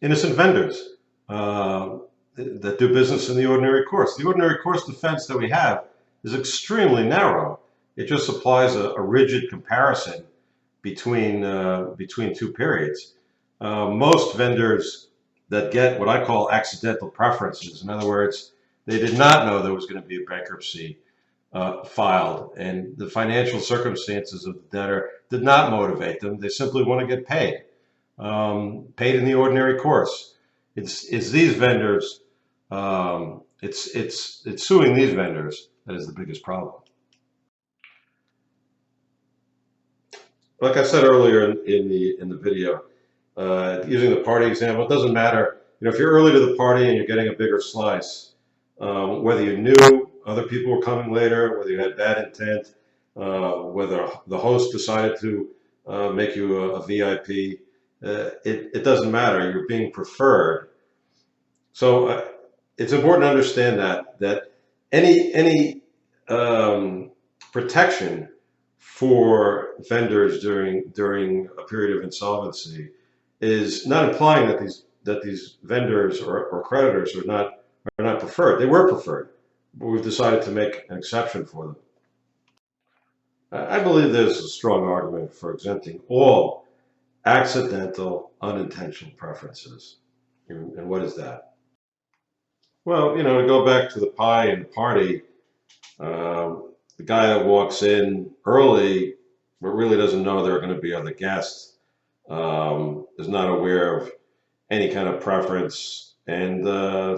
innocent vendors that do business in the ordinary course. The ordinary course defense that we have is extremely narrow. It just applies a rigid comparison between two periods. Most vendors that get what I call accidental preferences, in other words, they did not know there was going to be a bankruptcy filed, and the financial circumstances of the debtor did not motivate them. They simply want to get paid, paid in the ordinary course. It's these vendors. It's suing these vendors that is the biggest problem. Like I said earlier in the video, using the party example, it doesn't matter. If you're early to the party and you're getting a bigger slice, whether you knew other people were coming later, whether you had bad intent, whether the host decided to make you a VIP, it doesn't matter. You're being preferred. So it's important to understand that any protection for vendors during a period of insolvency is not implying that these vendors or creditors are not preferred. They were preferred, but we've decided to make an exception for them. I believe there's a strong argument for exempting all accidental, unintentional preferences. And what is that? Well, to go back to the pie and the party, the guy that walks in early but really doesn't know there are going to be other guests, is not aware of any kind of preference, and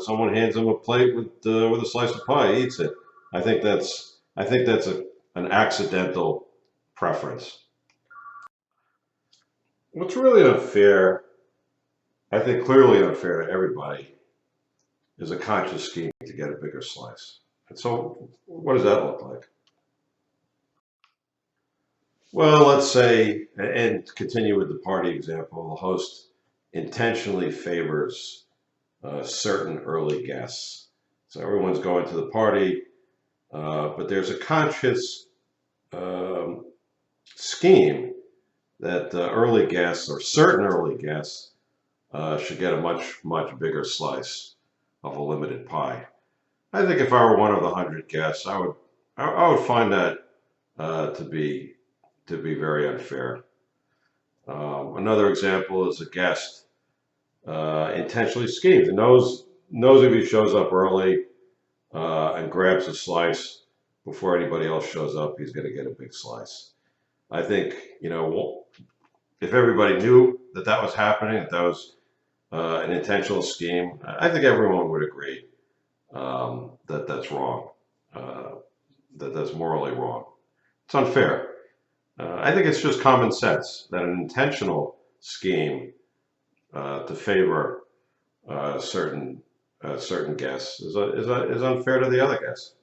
someone hands him a plate with a slice of pie, he eats it. I think that's an accidental preference. What's really unfair, I think clearly unfair to everybody, is a conscious scheme to get a bigger slice. And so, what does that look like? Well, let's say, and continue with the party example, the host intentionally favors certain early guests. So everyone's going to the party, but there's a conscious scheme that early guests or certain early guests should get a much bigger slice of a limited pie. I think if I were one of the 100 guests, I would find that to be very unfair. Another example is a guest intentionally schemes and knows if he shows up early and grabs a slice before anybody else shows up, he's going to get a big slice. I think, if everybody knew that was happening, that was an intentional scheme, I think everyone would agree that that's wrong, that that's morally wrong. It's unfair. I think it's just common sense that an intentional scheme to favor certain guests is unfair to the other guests.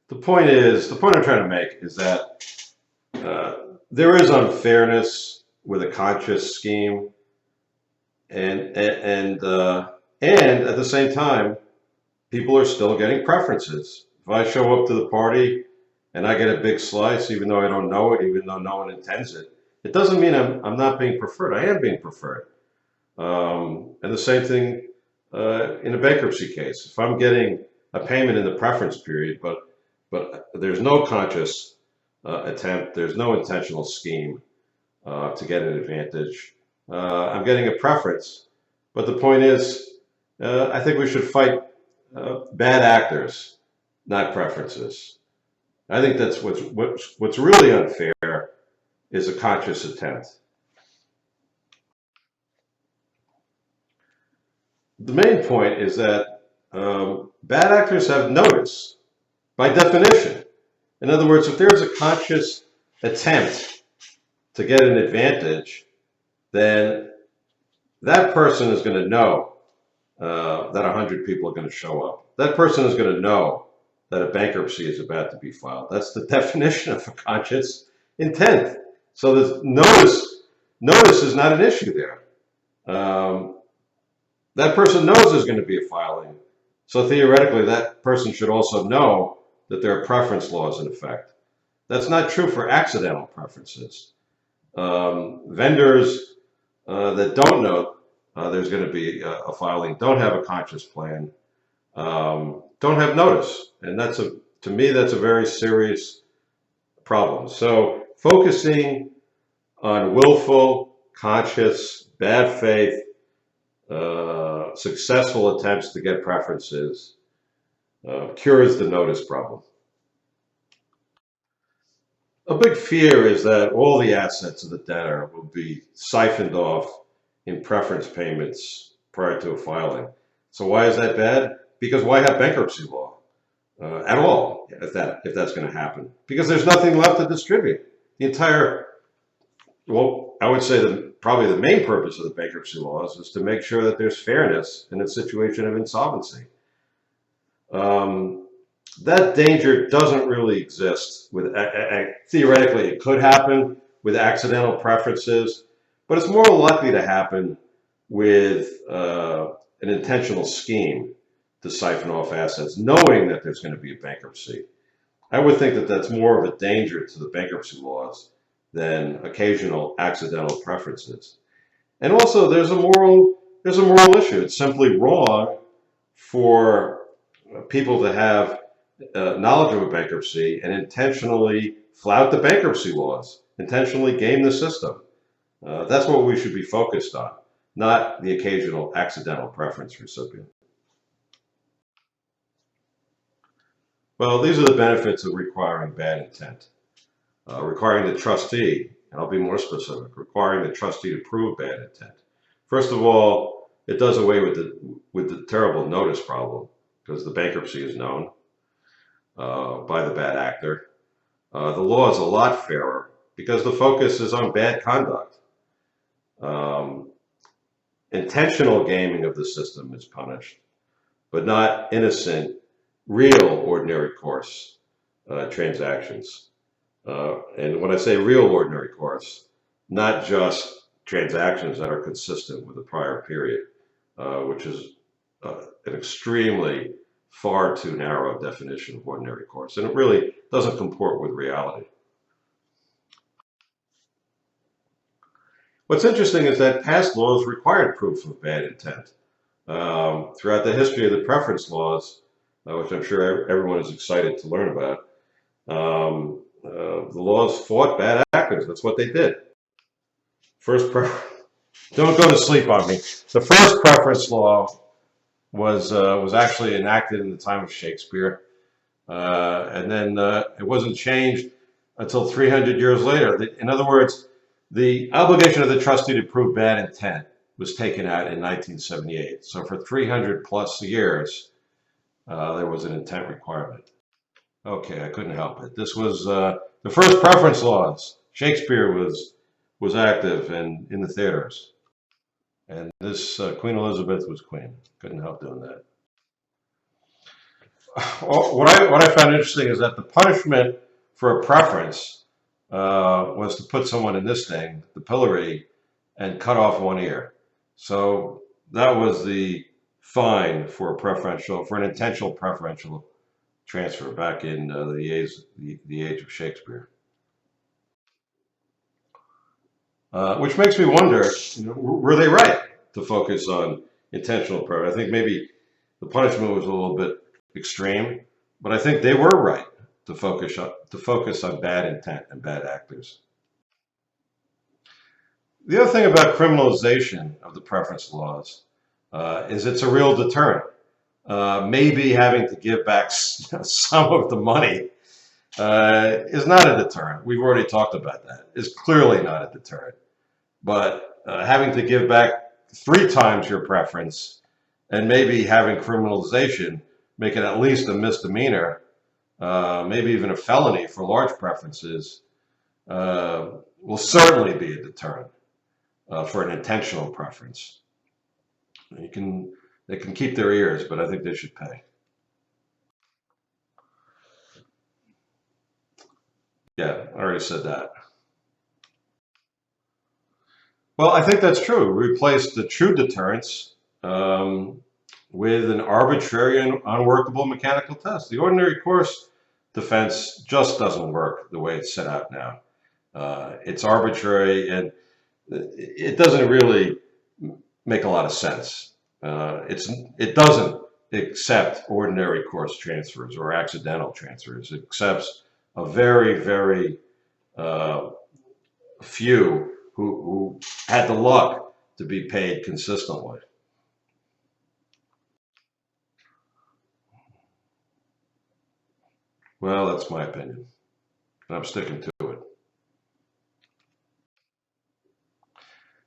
The point I'm trying to make is that there is unfairness with a conscious scheme, and at the same time, people are still getting preferences. If I show up to the party and I get a big slice, even though I don't know it, even though no one intends it, it doesn't mean I'm not being preferred. I am being preferred. And the same thing in a bankruptcy case. If I'm getting a payment in the preference period, but there's no conscious attempt, there's no intentional scheme to get an advantage, I'm getting a preference. But the point is, I think we should fight bad actors, not preferences. I think that's what's really unfair is a conscious attempt. The main point is that bad actors have notice, by definition. In other words, if there's a conscious attempt to get an advantage, then that person is going to know that 100 people are going to show up. That person is going to know that a bankruptcy is about to be filed. That's the definition of a conscious intent. So there's notice is not an issue there. That person knows there's going to be a filing. So theoretically, that person should also know that there are preference laws in effect. That's not true for accidental preferences. Vendors that don't know there's going to be a filing, don't have a conscious plan, don't have notice. And to me, that's a very serious problem. So focusing on willful, conscious, bad faith successful attempts to get preferences cures the notice problem. A big fear is that all the assets of the debtor will be siphoned off in preference payments prior to a filing. So why is that bad? Because why have bankruptcy law at all if that's going to happen? Because there's nothing left to distribute. The entire, well, I would say that probably the main purpose of the bankruptcy laws is to make sure that there's fairness in a situation of insolvency. That danger doesn't really exist with, theoretically it could happen with accidental preferences, but it's more likely to happen with an intentional scheme to siphon off assets, knowing that there's going to be a bankruptcy. I would think that that's more of a danger to the bankruptcy laws than occasional accidental preferences. And also, there's a moral issue. It's simply wrong for people to have knowledge of a bankruptcy and intentionally flout the bankruptcy laws, intentionally game the system. That's what we should be focused on, not the occasional accidental preference recipient. Well, these are the benefits of requiring bad intent. Requiring the trustee, and I'll be more specific, requiring the trustee to prove bad intent. First of all, it does away with the terrible notice problem because the bankruptcy is known by the bad actor. The law is a lot fairer because the focus is on bad conduct. Intentional gaming of the system is punished, but not innocent, real ordinary course transactions. And when I say real ordinary course, not just transactions that are consistent with the prior period, which is an extremely far too narrow definition of ordinary course, and it really doesn't comport with reality. What's interesting is that past laws required proof of bad intent. Throughout the history of the preference laws, which I'm sure everyone is excited to learn about, the laws fought bad actors. That's what they did. Don't go to sleep on me. The first preference law was actually enacted in the time of Shakespeare, and then it wasn't changed until 300 years later. In other words, the obligation of the trustee to prove bad intent was taken out in 1978. So for 300 plus years, there was an intent requirement. Okay, I couldn't help it. This was the first preference laws. Shakespeare was active and in the theaters. And this Queen Elizabeth was queen. Couldn't help doing that. What I found interesting is that the punishment for a preference was to put someone in this thing, the pillory, and cut off one ear. So that was the fine for an intentional preferential transfer back in the age of Shakespeare. Which makes me wonder, were they right to focus on intentional preference? I think maybe the punishment was a little bit extreme, but I think they were right to focus on bad intent and bad actors. The other thing about criminalization of the preference laws is it's a real deterrent. Maybe having to give back some of the money is not a deterrent. We've already talked about that. It's clearly not a deterrent. But having to give back 3 times your preference and maybe having criminalization make it at least a misdemeanor, maybe even a felony for large preferences, will certainly be a deterrent for an intentional preference. They can keep their ears, but I think they should pay. Yeah, I already said that. Well, I think that's true. Replace the true deterrence with an arbitrary and unworkable mechanical test. The ordinary course defense just doesn't work the way it's set out now. It's arbitrary and it doesn't really make a lot of sense. It doesn't accept ordinary course transfers or accidental transfers. It accepts a very, very few who had the luck to be paid consistently. Well, that's my opinion, and I'm sticking to it.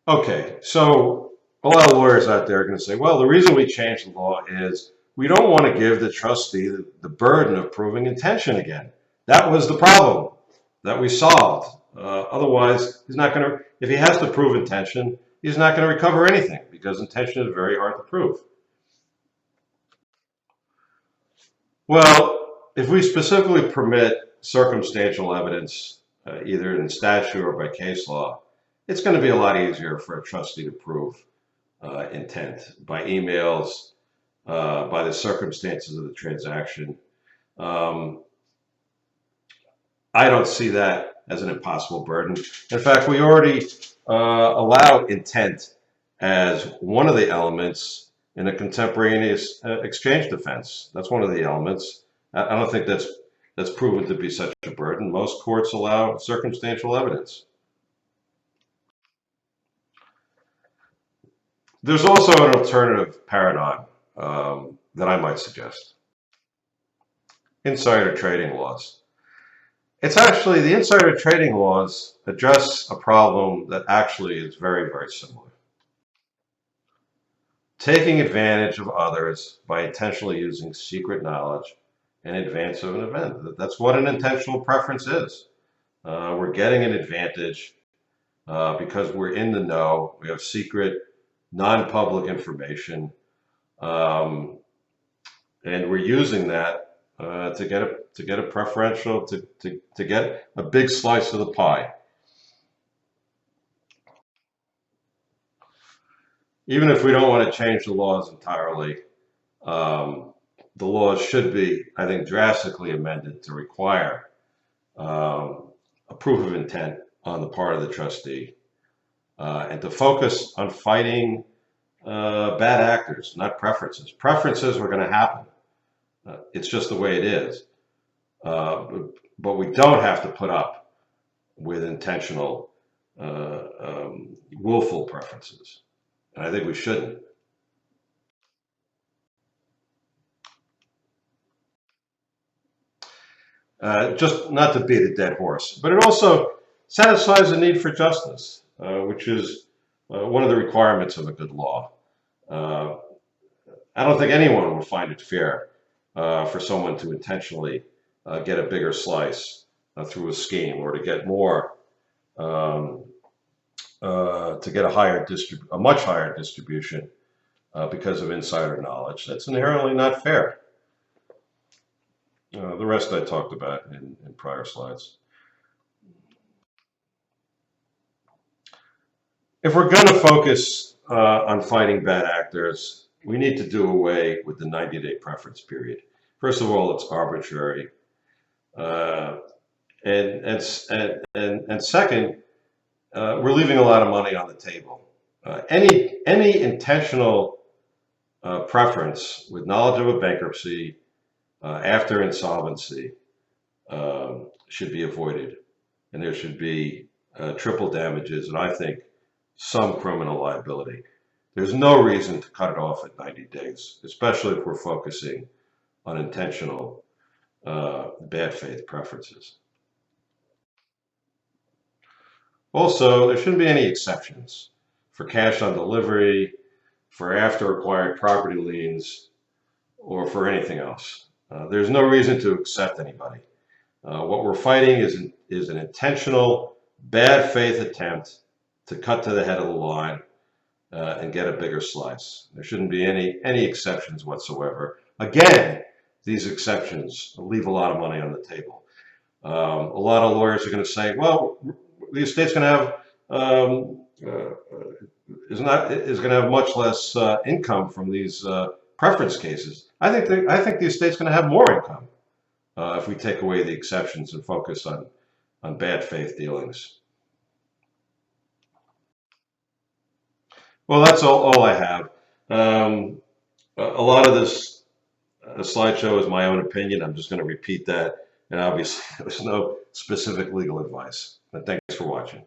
Okay, so a lot of lawyers out there are going to say, well, the reason we changed the law is we don't want to give the trustee the burden of proving intention again. That was the problem that we solved. Otherwise, he's not going to, if he has to prove intention, he's not going to recover anything because intention is very hard to prove. Well, if we specifically permit circumstantial evidence, either in statute or by case law, it's going to be a lot easier for a trustee to prove intent by emails, by the circumstances of the transaction. Um, I don't see that as an impossible burden. In fact, we already allow intent as one of the elements in a contemporaneous exchange defense. That's one of the elements. I don't think that's proven to be such a burden. Most courts allow circumstantial evidence. There's also an alternative paradigm that I might suggest. Insider trading laws. It's actually, the insider trading laws address a problem that actually is very, very similar. Taking advantage of others by intentionally using secret knowledge in advance of an event. That's what an intentional preference is. We're getting an advantage because we're in the know. We have secret, non-public information, and we're using that to get a preferential, to get a big slice of the pie. Even if we don't want to change the laws entirely, the laws should be, I think, drastically amended to require a proof of intent on the part of the trustee and to focus on fighting bad actors, not preferences. Preferences are going to happen. It's just the way it is. But we don't have to put up with intentional, willful preferences. And I think we shouldn't. Just not to beat a dead horse, but it also satisfies the need for justice, which is one of the requirements of a good law. I don't think anyone would find it fair for someone to intentionally get a bigger slice through a scheme, or to get more, to get a much higher distribution because of insider knowledge. That's inherently not fair. The rest I talked about in prior slides. If we're going to focus on fighting bad actors, we need to do away with the 90-day preference period. First of all, it's arbitrary, and second, we're leaving a lot of money on the table. Any intentional preference with knowledge of a bankruptcy after insolvency should be avoided, and there should be triple damages, and I think some criminal liability. There's no reason to cut it off at 90 days, especially if we're focusing on intentional bad faith preferences. Also, there shouldn't be any exceptions for cash on delivery, for after acquired property liens, or for anything else. There's no reason to accept anybody. What we're fighting is an intentional bad faith attempt to cut to the head of the line and get a bigger slice. There shouldn't be any exceptions whatsoever. Again, these exceptions leave a lot of money on the table. A lot of lawyers are going to say, well, the estate's going to have is going to have much less income from these preference cases. I think the estate's going to have more income if we take away the exceptions and focus on bad faith dealings. Well, that's all I have. A lot of this slideshow is my own opinion. I'm just going to repeat that. And obviously, there's no specific legal advice. But thanks for watching.